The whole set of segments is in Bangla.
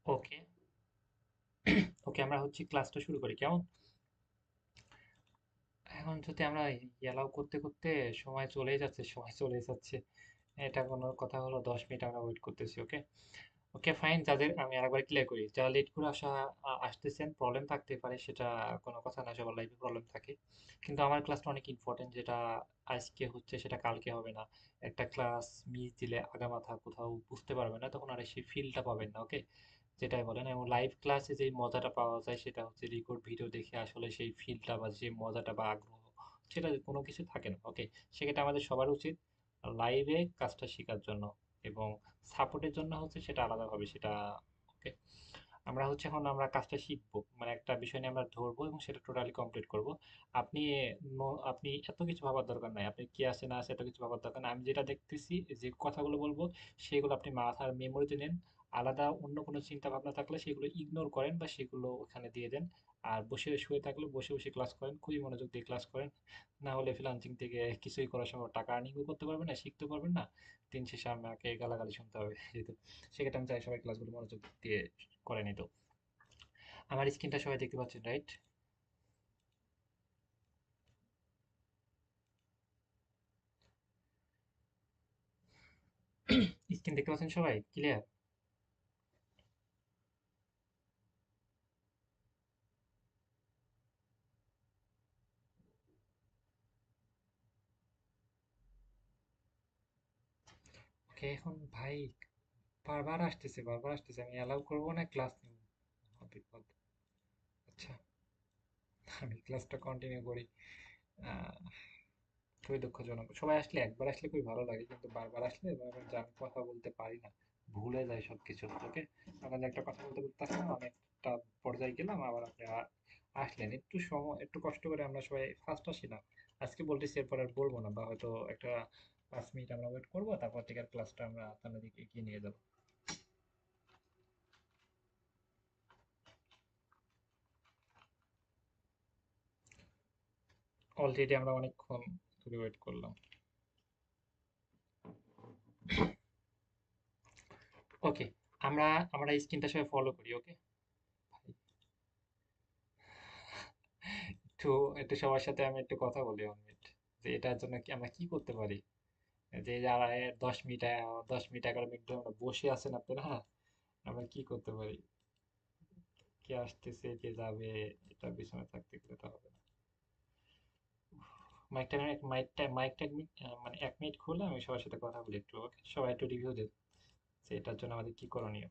ওকে। ওকে, আমরা হচ্ছে ক্লাসটা শুরু করি কেমন? এখন যদি আমরা এলাও করতে করতে সময় চলেই যাচ্ছে, সময় চলে যাচ্ছে। এটা কোনো কথা হলো? 10 মিনিট আমরা ওয়েট করতেছি। ওকে। ওকে ফাইন, যাদের আমি আরেকবার ক্লিয়ার করি, যারা লেট করে আসতেছেন, প্রবলেম থাকতে পারে, সেটা কোনো কথা না, সবার লাইফে প্রবলেম থাকে। কিন্তু আমার ক্লাসটা অনেক ইম্পর্টেন্ট, যেটা আজকে হচ্ছে সেটা কালকে হবে না। একটা ক্লাস মিস দিলে আগামাথা কোথাও বুঝতে পারবে না, তখন আর সেই ফিলটা পাবেন না। ওকে, যেটাই বলেন, এবং লাইভ ক্লাসে যে মজাটা পাওয়া যায় সেটা হচ্ছে রেকর্ড ভিডিও দেখে আসলে সেই ফিলটা বা যে মজাটা বা আগ্রহ, সেটা কোনো কিছু থাকে না। ওকে, সেক্ষেত্রে আমাদের সবার উচিত লাইভে কাজটা শেখার জন্য, এবং সাপোর্টের জন্য হচ্ছে সেটা আলাদাভাবে সেটা। ওকে, আমরা হচ্ছে এখন আমরা কাজটা শিখবো, মানে একটা বিষয় নিয়ে আমরা ধরবো এবং সেটা টোটালি কমপ্লিট করব। আপনি আপনি এত কিছু ভাবার দরকার নাই, আপনি কি আছে না আছে এত কিছু ভাবার দরকার নাই। আমি যেটা দেখতেছি, যে কথাগুলো বলবো, সেগুলো আপনি মাথার মেমোরিতে নেন। আলাদা অন্য কোনো চিন্তা ভাবনা থাকলে সেগুলো ইগনোর করেন বা সেগুলো ওখানে দিয়ে দেন। আর বসে শুয়ে থাকলে বসে বসে ক্লাস করেন, খুবই মনোযোগ দিয়ে ক্লাস করেন। না হলে ফ্রিল্যান্সিং থেকে কিছুই করার সময় টাকা আর্নিংও করতে পারবেন না, শিখতে পারবেন না। দিন শেষে আমাকে গালাগালি শুনতে হবে যেহেতু। সেক্ষেত্রে আমি চাই সবাই ক্লাসগুলো মনোযোগ দিয়ে করে নিত। আমার স্ক্রিনটা সবাই দেখতে পাচ্ছেন, রাইট? স্ক্রিন দেখতে পাচ্ছেন সবাই, ক্লিয়ার? ওকে, এখন ভাই বারবার আসতেছে, বারবার আসতেছে, আমি অ্যালাউ করবো না ক্লাস নিব। বিপদ। আচ্ছা, আমি ক্লাসটা কন্টিনিউ করি। আহ, খুবই দুঃখজনক, সবাই আসলে একবার আসলে খুবই ভালো লাগে, কিন্তু বারবার আসলে বারবার যে আমি কথা বলতে পারি না, ভুলে যাই সবকিছু। ওকে, আপনাদের একটা কথা বলতে বলতে আমি একটা পর্যায়ে গেলাম, আবার আপনি আসলেন। একটু সময়, একটু কষ্ট করে আমরা সবাই ফার্স্ট আসি না। আজকে বলতেছি, এরপর আর বলবো না, বা হয়তো একটা 5 মিনিট আমরা ওয়েট করবো, তারপর থেকে ক্লাসটা আমরা আপনাদের দিকে এগিয়ে নিয়ে যাবো। অলরেডি আমরা অনেকক্ষণ ধরে ওয়েট করলাম। ওকে, আমরা আমরা স্ক্রিনটা সবাই ফলো করি। ওকে, একটু একটু সবার সাথে আমি একটু কথা বলি 1 মিনিট, যে এটার জন্য কি আমরা কি করতে পারি। যে যারা 10 মিনিট, 10 মিনিট 11 মিনিট ধরে আমরা বসে আছেন আপনারা, হ্যাঁ, আমরা কি করতে পারি? কে আসতেছে কে যাবে, এটা পিছনে থাকতে গেলে তো হবে না। মাইকটা মাইকটা মাইকটা মানে 1 মিনিট খুলে আমি সবার সাথে কথা বলি একটু। ওকে, সবাই একটু রিভিউ দেন যে এটার জন্য আমাদের কি করণীয়।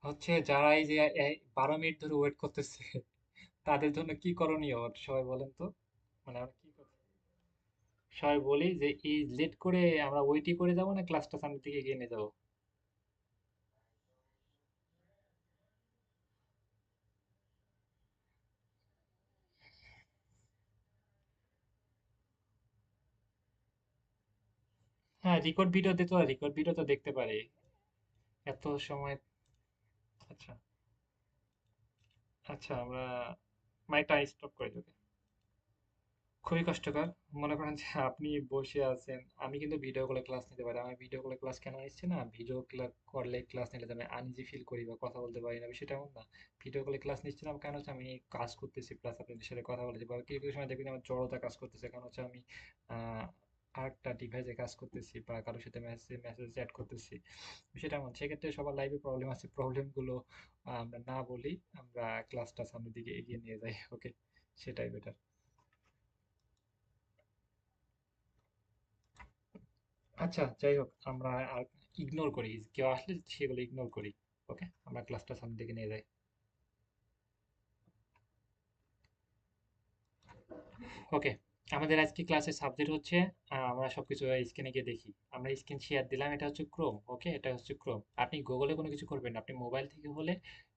হচ্ছে যারা এই যে 12 মিনিট ধরে ওয়েট করতেছে, তাদের জন্য কি করণীয় সবাই বলেন তো। মানে আমরা কি সবাই বলি যে এই লেট করে আমরা ওয়েটই করে যাবো, না ক্লাসটা সামনের দিকে এগিয়ে নিয়ে যাবো? হ্যাঁ, রেকর্ড ভিডিও তো দেখতে পারি। এত সময়। আচ্ছা, আচ্ছা, আমরা মাইকটা স্টপ করে দেবো। খুবই কষ্টকর। মনে করেন যে আপনি বসে আছেন, আমি কিন্তু ভিডিও কলে ক্লাস নিতে পারি। আমি ভিডিও কলে ক্লাস কেন নিচ্ছি না, ভিডিও করলে ক্লাস নিলে আমি আনইজি ফিল করি বা কথা বলতে পারি না, সেটা এমন না। ভিডিও কলে ক্লাস নিচ্ছিলাম কারণ হচ্ছে আমি কাজ করতেছি, প্লাস আপনাদের সাথে কথা বলেছি, বা কিছু কিছু সময় দেখবেন আমার জড়তা কাজ করতেছে, কারণ হচ্ছে আমি আহ আরেকটা ডিভাইসে কাজ করতেছি বা কারোর সাথে মেসেজ মেসেজ চ্যাট করতেছি। সেটা এমন, সেক্ষেত্রে সবার লাইফে প্রবলেম আছে, প্রবলেমগুলো আমরা না বলি, আমরা ক্লাসটা সামনের দিকে এগিয়ে নিয়ে যাই। ওকে, সেটাই বেটার। আচ্ছা, যাই হোক, আমরা আর ইগনোর করি, কেউ আসলে সেগুলো ইগনোর করি। ওকে, আমরা ক্লাসটা সামনের দিকে নিয়ে যাই। ওকে, আমাদের আজকে ক্লাসের সাবজেক্ট হচ্ছে, আমরা সবকিছু স্ক্রিনে গিয়ে দেখি। আমরা স্ক্রিন শেয়ার দিলাম, এটা হচ্ছে ক্রোম। ওকে, এটা হচ্ছে ক্রোম। আপনি গুগলে কোনো কিছু করবেন না, আপনি মোবাইল থেকে হলে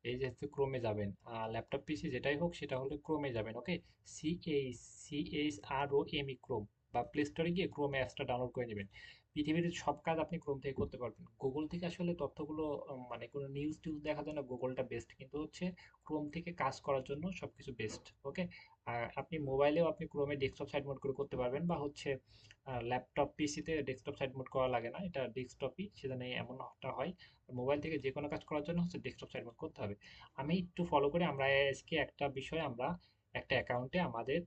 এই যে হচ্ছে ক্রোমে যাবেন, ল্যাপটপ পিসি যেটাই হোক সেটা হলে ক্রোমে যাবেন। ওকে, CHROME, ক্রোম, বা প্লে স্টোরে গিয়ে ক্রোম অ্যাপসটা ডাউনলোড করে নেবেন। পৃথিবীর সব কাজ আপনি ক্রোম থেকে করতে পারবেন। গুগল থেকে আসলে তথ্যগুলো মানে কোনো নিউজ টিউজ দেখার জন্য গুগলটা বেস্ট, কিন্তু হচ্ছে ক্রোম থেকে কাজ করার জন্য সবকিছু বেস্ট। ওকে, আর আপনি মোবাইলেও আপনি ক্রোমে ডেস্কটপ সাইড মোড করে করতে পারবেন, বা হচ্ছে ল্যাপটপ পিসিতে ডেস্কটপ সাইড মোড করা লাগে না, এটা ডেস্কটপই সেজন্য এমনটা হয়। মোবাইল থেকে যে কোনো কাজ করার জন্য হচ্ছে ডেস্কটপ সাইড মোড করতে হবে। আমি একটু ফলো করি, আমরা আজকে একটা বিষয় আমরা একটা অ্যাকাউন্টে আমাদের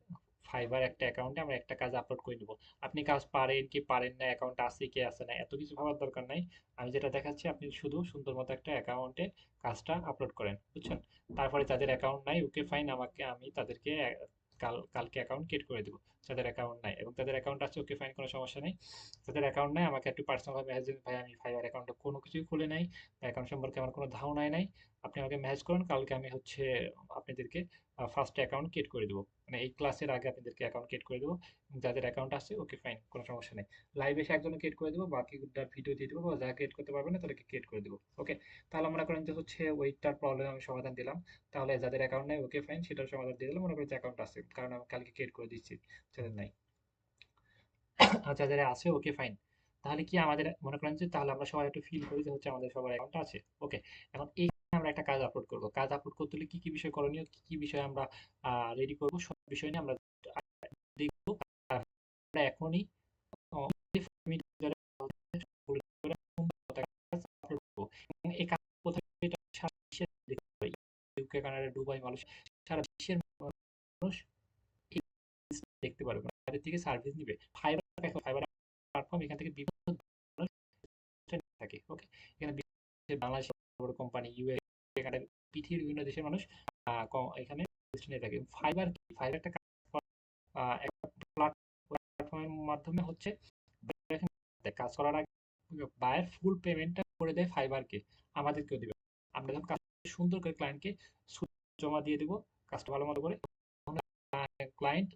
ফাইবার একটা অ্যাকাউন্টে আমরা একটা কাজ আপলোড করে নিব। আপনি কাজ পারেন কি পারেন না, অ্যাকাউন্ট আছে কি আছে না, এত কিছু ভাবার দরকার নাই। আমি যেটা দেখাচ্ছি আপনি শুধু সুন্দর মতো একটা অ্যাকাউন্টে কাজটা আপলোড করেন, বুঝছেন? তারপরে যাদের অ্যাকাউন্ট নাই ওকে ফাইন, আমি তাদেরকে কালকে অ্যাকাউন্ট ক্রিয়েট করে দিব। যাদের অ্যাকাউন্ট নাই, এবং যাদের অ্যাকাউন্ট আছে ওকে ফাইন, কোনো সমস্যা নেই। যাদের অ্যাকাউন্ট নাই আমাকে একটু পার্সোনাল মেসেজ দিন, ভাই আমি ফাইবার অ্যাকাউন্টে কোনো কিছুই খুলে নাই, অ্যাকাউন্ট সম্পর্কে আমার কোনো ধারণাই নাই, আপনি আমাকে মেসেজ করুন, কালকে আমি হচ্ছে আপনাদেরকে ফার্স্ট অ্যাকাউন্ট ক্রিয়েট করে দেবো, মানে এই ক্লাসের আগে আপনাদেরকে অ্যাকাউন্ট ক্রিয়েট করে দেবো। যাদের অ্যাকাউন্ট আছে ওকে ফাইন, কোনো সমস্যা নেই। লাইভ এসে একজনে ক্রিয়েট করে দেবো, বাকিটা ভিডিও দিয়ে দেবো, বা যা ক্রিয়েট করতে পারবে না তাদেরকে ক্রিয়েট করে দেবো। ওকে, তাহলে মনে করেন যে হচ্ছে ওইটার প্রবলেম আমি সমাধান দিলাম। তাহলে যাদের অ্যাকাউন্ট নাই ওকে ফাইন, সেটার সমাধান দিয়ে দিলাম। মনে করেন যে অ্যাকাউন্ট আছে, কারণ আমি কালকে ক্রিয়েট করে দিচ্ছি। যাদের নাই আর যাদের আছে ওকে ফাইন। তাহলে কি আমাদের মনে করেন যে তাহলে আমরা সবাই একটু ফিল করি যে হচ্ছে আমাদের সবার অ্যাকাউন্ট আছে। ওকে, এখন এই আমরা একটা কাজ আপলোড করব। কাজ আপলোড করতে হলে কি কি বিষয় করণীয়, কি কি বিষয় আমরা রেডি করব, সব বিষয় নিয়ে আমরা দেখবো। আর আমরা এখনই এবং এই কাজ কোথায়, এটা সারা বিশ্বের দেখতে পাই, ইউকে, কানাডা, দুবাই, মালয়েশিয়া, সারা বিশ্বের মানুষ এই দেখতে পারবে, তাদের থেকে সার্ভিস নিবে। ফাইবার দেখো, ফাইবার প্ল্যাটফর্ম, এখান থেকে বিভিন্ন মানুষ থাকে। ওকে, এখানে বাংলাদেশের বড় কোম্পানি, ইউএস, এখানে পৃথিবীর বিভিন্ন দেশের মানুষ এখানে নিয়ে থাকে। ফাইবার কি, ফাইবার একটা একটা প্ল্যাটফর্মের মাধ্যমে হচ্ছে কাজ করার আগে বায়ার ফুল পেমেন্টটা করে দেয় ফাইবারকে, আমাদেরকেও দিবে। আমরা যখন কাজ সুন্দর করে ক্লায়েন্টকে জমা দিয়ে দিব, কাজটা ভালো মতো করে, ক্লায়েন্ট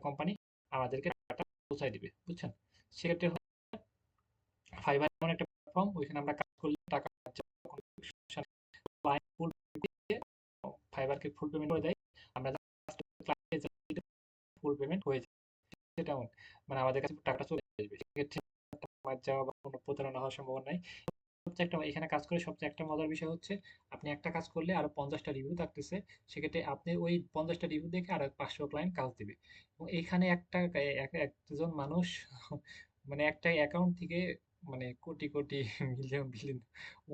কোম্পানি আমাদেরকে টাকাটা পৌঁছায় দিবে, বুঝছেন? সেক্ষেত্রে ফাইবার এমন একটা প্ল্যাটফর্ম, ওইখানে আমরা কাজ করলে টাকা ক্লায়েন্ট ফুল ফাইবারকে ফুল পেমেন্ট করে দেয়, আমরা ফুল পেমেন্ট হয়ে যায়, সেটা মানে আমাদের কাছে টাকাটা চলে আসবে। সেক্ষেত্রে মার যাওয়া বা কোনো প্রতারণা হওয়ার সম্ভাবনা নাই। সবচেয়ে একটা এখানে কাজ করে সবচেয়ে একটা মজার বিষয় হচ্ছে, আপনি একটা কাজ করলে আরো 50টা রিভিউ থাকতেছে, সেক্ষেত্রে আপনি ওই 50টা রিভিউ দেখে আরো 500 ক্লায়েন্ট কাজ দিবে। এবং এখানে একজন মানুষ মানে একটা অ্যাকাউন্ট থেকে মানে কোটি কোটি মিলিয়ন বিলিয়ন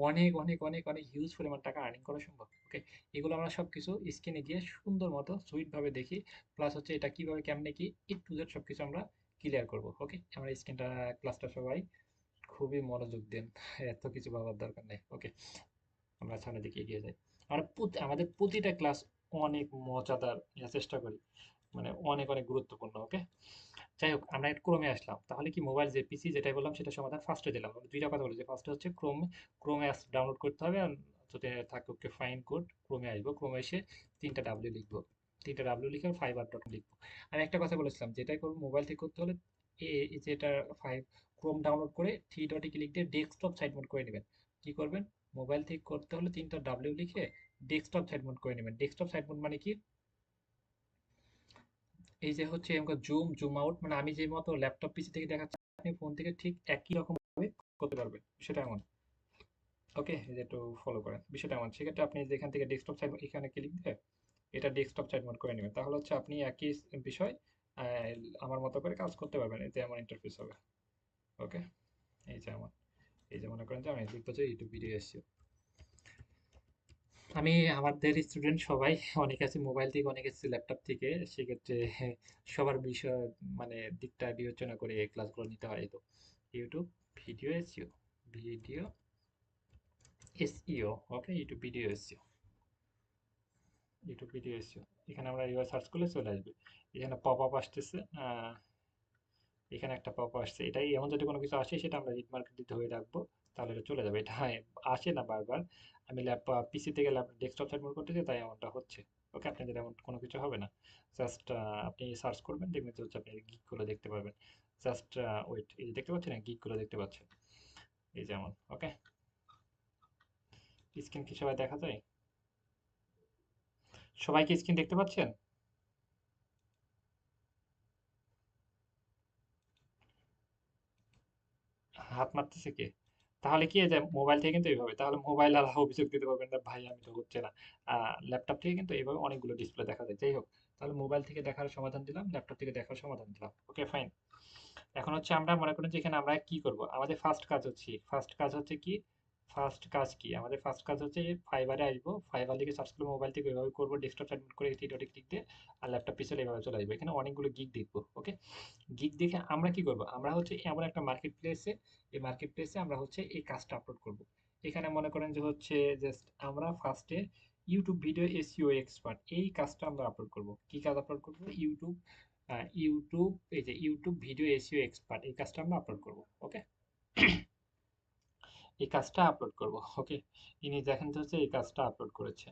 অনেক অনেক অনেক অনেক হিউজ পরিমাণ টাকা আর্নিং করা সম্ভব। ওকে, এগুলো আমরা সবকিছু স্ক্রিনে গিয়ে সুন্দর মতো সুইট ভাবে দেখি, প্লাস হচ্ছে এটা কিভাবে কেমনে কি টু জেড সবকিছু আমরা ক্লিয়ার করব। ওকে, আমরা স্ক্রিনটা ক্লাসটা সবাই খুবই মনোযোগ দেন, এত কিছু ভাবার দরকার নেই। ওকে, আমরা সামনের দিকে এগিয়ে যাই। আমাদের প্রতিটা ক্লাস অনেক মজাদার চেষ্টা করি, মানে অনেক অনেক গুরুত্বপূর্ণ। ওকে, যাই হোক, আমরা একটু ক্রোমে আসলাম। তাহলে কি মোবাইল যে পিসি যেটাই বললাম সেটা সমাধান ফার্স্টে দিলাম। আমরা দুইটা কথা বলেছি, ফার্স্টে হচ্ছে ক্রোমে ডাউনলোড করতে হবে, আর যদি থাকে ওকে ফাইন কোড, ক্রোমে আসবো, ক্রোমে এসে 3টা ডাব্লিউ লিখবো, 3টা ডাব্লিউ লিখে ফাইবার ডট লিখবো। আমি একটা কথা বলেছিলাম, যেটাই করবো মোবাইল থেকে করতে হলে যেটা ক্রোম ডাউনলোড করে 3 ডটে ক্লিক দিয়ে ডেস্কটপ সাইড মোড করে নেবেন। কি করবেন, মোবাইল থেকে করতে হলে 3টা ডাব্লিউ লিখে ডেস্কটপ সাইড মোড করে নেবেন। ডেস্কটপ সাইড মোড মানে কি, এই যে হচ্ছে জুম জুম আউট, মানে আমি যে মতো ল্যাপটপ পিসি থেকে দেখাচ্ছি আপনি ফোন থেকে ঠিক একই রকম ভাবে করতে পারবেন, সেটা এমন। ওকে, এই যে একটু ফলো করেন, বিষয়টা এমন। সেক্ষেত্রে আপনি যেখান থেকে ডেস্কটপ সাইড এখানে ক্লিক দিয়ে এটা ডেস্কটপ সাইড মোড করে নেবেন, তাহলে হচ্ছে আপনি একই বিষয় আহ, আমার মতো করে কাজ করতে পারবেন, এতে এমন ইন্টারফেস হবে। ওকে, এই যে আমার, এই যে মনে করেন যে আমি লিখবো যে ইউটিউব ভিডিও এসেছি। আমি আমাদের স্টুডেন্ট সবাই, অনেকে আছে মোবাইল থেকে, অনেকে আছে ল্যাপটপ থেকে, সেক্ষেত্রে সবার বিষয় মানে দিকটা বিবেচনা করে এই ক্লাসগুলো নিতে হয়। তো YouTube video SEO, video SEO, okay, YouTube video SEO, YouTube video SEO, এখানে আমরা এবার সার্চ করলে চলে আসবে। এখানে পপ আপ আসতেছে, এখানে একটা পপ আসছে, এটাই এমন যদি কোনো কিছু আসে সেটা আমরা রিড মার্ক দিয়ে ধরে রাখবো, তাহলে এটা চলে যাবে। এটা আসে না বারবার, আমি পিসি থেকে ডেস্কটপ সাইড মোড করতেছি তাই এমনটা হচ্ছে। ওকে, আপনাদের এমন কোনো কিছু হবে না। জাস্ট আপনি সার্চ করবেন, দেখবেন যে হচ্ছে আপনি গিকগুলো দেখতে পারবেন। জাস্ট ওয়েট, এই যে দেখতে পাচ্ছেন, গিকগুলো দেখতে পাচ্ছেন, এই যেমন। ওকে, স্ক্রিন কি সবাই দেখা যায়? সবাই কি স্ক্রিন দেখতে পাচ্ছেন? হাত মারতেছে কে? তাহলে কি যে মোবাইল থেকে কিন্তু এইভাবে, তাহলে মোবাইল আর অভিযোগ দিতে পারবেন না ভাই আমি তো হচ্ছে না। ল্যাপটপ থেকে কিন্তু এইভাবে অনেকগুলো ডিসপ্লে দেখা যায়। যাই হোক, তাহলে মোবাইল থেকে দেখার সমাধান দিলাম, ল্যাপটপ থেকে দেখার সমাধান দিলাম। Okay fine. এখন হচ্ছে আমরা মনে করেন যে এখানে আমরা কি করব, আমাদের ফার্স্ট কাজ হচ্ছে কি, আমাদের ফার্স্ট কাজ হচ্ছে ফাইবারে আসবো, ফাইবার লিখে সার্চ করে মোবাইল থেকে ওইভাবে করবো, ডেস্কটপ সাবমিট করে টিটোটি ক্লিক দিয়ে, আর ল্যাপটপ পিছনে এইভাবে চলে আসবো। এখানে অনেকগুলো গিগ দেখবো। ওকে, গিগ দেখে আমরা কি করব, আমরা হচ্ছে এমন একটা মার্কেট প্লেসে, এই মার্কেট প্লেসে আমরা হচ্ছে এই কাজটা আপলোড করব। এখানে মনে করেন যে হচ্ছে জাস্ট আমরা ফার্স্টে ইউটিউব ভিডিও এসইও এক্সপার্ট এই কাজটা আমরা আপলোড করব। কি কাজ আপলোড করব? ইউটিউব এই যে ইউটিউব ভিডিও এসইও এক্সপার্ট এই কাজটা আমরা আপলোড করব। ওকে, এই কাজটা আপলোড করব। ওকে, ইনি দেখেন তো হচ্ছে এই কাজটা আপলোড করেছে,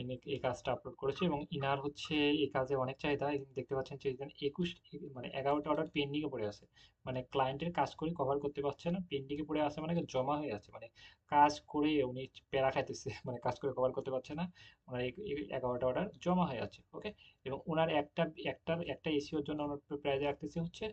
ইনি এই কাজটা আপলোড করেছে এবং ইনার হচ্ছে এই কাজে অনেক চাহিদা। এখানে দেখতে পাচ্ছেন যে এখানে 21 মানে 11টা অর্ডার পেন্ডিং এ পড়ে আছে। মানে ক্লায়েন্টের কাজ করে কভার করতে পারছে না, পেন্ডিং এ পড়ে আছে, মানে জমা হয়ে আছে, মানে কাজ করে উনি প্যারা খাইতেছে, মানে কাজ করে কভার করতে পারছে না, ওনার 11টা অর্ডার জমা হয়ে আছে। ওকে, এবং ওনার একটা এসিওর জন্য ওনার প্রাইস রাখতেছে হচ্ছে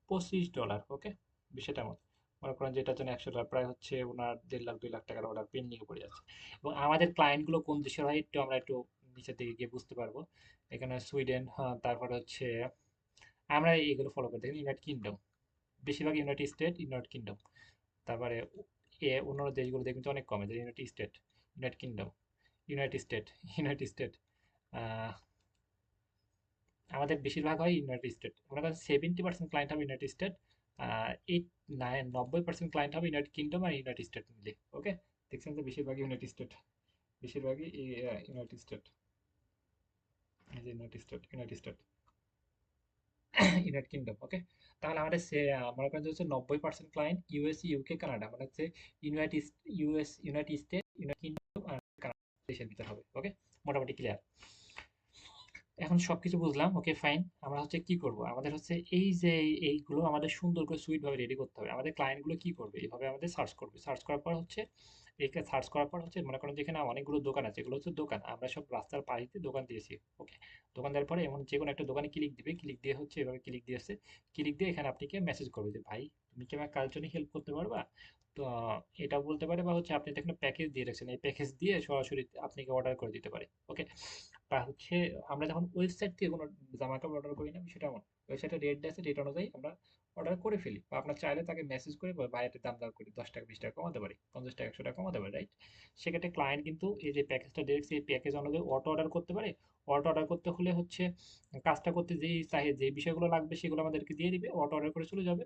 $25। ওকে, বিষয়টা মতো মনে করেন যে এটার জন্য $100 প্রায় হচ্ছে ওনার 1.5 লাখ 2 লাখ টাকার অর্ডার পেন্ডিং এ পড়ে আছে। এবং আমাদের ক্লায়েন্টগুলো কোন দেশের হয় একটু আমরা একটু নিচের দিকে গিয়ে বুঝতে পারবো। এখানে সুইডেন, হ্যাঁ, তারপরে হচ্ছে আমরা এইগুলো ফলো করে থাকি, ইউনাইটেড কিংডম, বেশিরভাগ ইউনাইটেড স্টেট, ইউনাইটেড কিংডম। তারপরে অন্যান্য দেশগুলো দেখবেন যে অনেক কমে, যে United state, United kingdom, United state, United state. আমাদের বেশিরভাগ হয় ইউনাইটেড স্টেট, মনে করেন 70% ক্লায়েন্ট হবে ইউনাইটেড স্টেট, এইট 90% ক্লায়েন্ট হবে ইউনাইটেড কিংডম আর ইউনাইটেড স্টেট মিলে। ওকে, দেখছেন যে বেশিরভাগ ইউনাইটেড স্টেট, বেশিরভাগই ইউনাইটেড স্টেট, এই যে ইউনাইটেড স্টেট ইউনাইটেড কিংডম। ওকে, তাহলে আমাদের মনে করেন যে হচ্ছে 90% ক্লায়েন্ট ইউএস, ইউকে, কানাডা, মানে হচ্ছে ইউনাইটেড স্টেট, ইউনাইটেড কিংডম আর কানাডা দেশের ভিতর হবে। ওকে, মোটামুটি ক্লিয়ার। এখন সবকিছু বুঝলাম। ওকে ফাইন, আমরা হচ্ছে কি করব, আমাদের হচ্ছে এই যে এইগুলো আমাদের সুন্দর করে সুইট ভাবে রেডি করতে হবে। আমাদের ক্লায়েন্ট গুলো কি করবে, এইভাবে আমাদের সার্চ করবে, সার্চ করার পর হচ্ছে একে সার্চ করার পর হচ্ছে মনে করেন যেখানে অনেকগুলো দোকান আছে, এগুলো হচ্ছে দোকান, আমরা সব রাস্তার পাশে দোকান দিয়েছি। ওকে, দোকান দেওয়ার পরে এমন যে কোনো একটা দোকানে ক্লিক দিবে, ক্লিক দিয়ে হচ্ছে এভাবে ক্লিক দিয়েছে, ক্লিক দিয়ে এখানে আপনাকে মেসেজ করবে যে ভাই তুমি কি আমার কাজের জন্য হেল্প করতে পারবা। তো এটা বলতে পারে, বা হচ্ছে আপনি তো এখানে প্যাকেজ দিয়ে রাখছেন, এই প্যাকেজ দিয়ে সরাসরি আপনাকে অর্ডার করে দিতে পারে। ওকে, বা হচ্ছে আমরা যখন ওয়েবসাইট থেকে কোনো জামা কাপড় অর্ডার করি না, সেটা এমন ওয়েবসাইটে রেট আছে, রেট অনুযায়ী আমরা অর্ডার করে ফেলি, বা আপনার চাইলে তাকে মেসেজ করে ভাই এটার দাম দর করি, 10 টাকা 20 টাকা কমাতে পারি, 50 টাকা 100 টাকা কমাতে পারি, রাইট? সেক্ষেত্রে ক্লায়েন্ট কিন্তু এই যে প্যাকেজটা ডিরেক্ট সেই প্যাকেজ অনুযায়ী অটো অর্ডার করতে পারে। অটো অর্ডার করতে হলে হচ্ছে কাজটা করতে যেই চাহে যে বিষয়গুলো লাগবে সেগুলো আমাদেরকে দিয়ে দিবে, অটো অর্ডার করে চলে যাবে,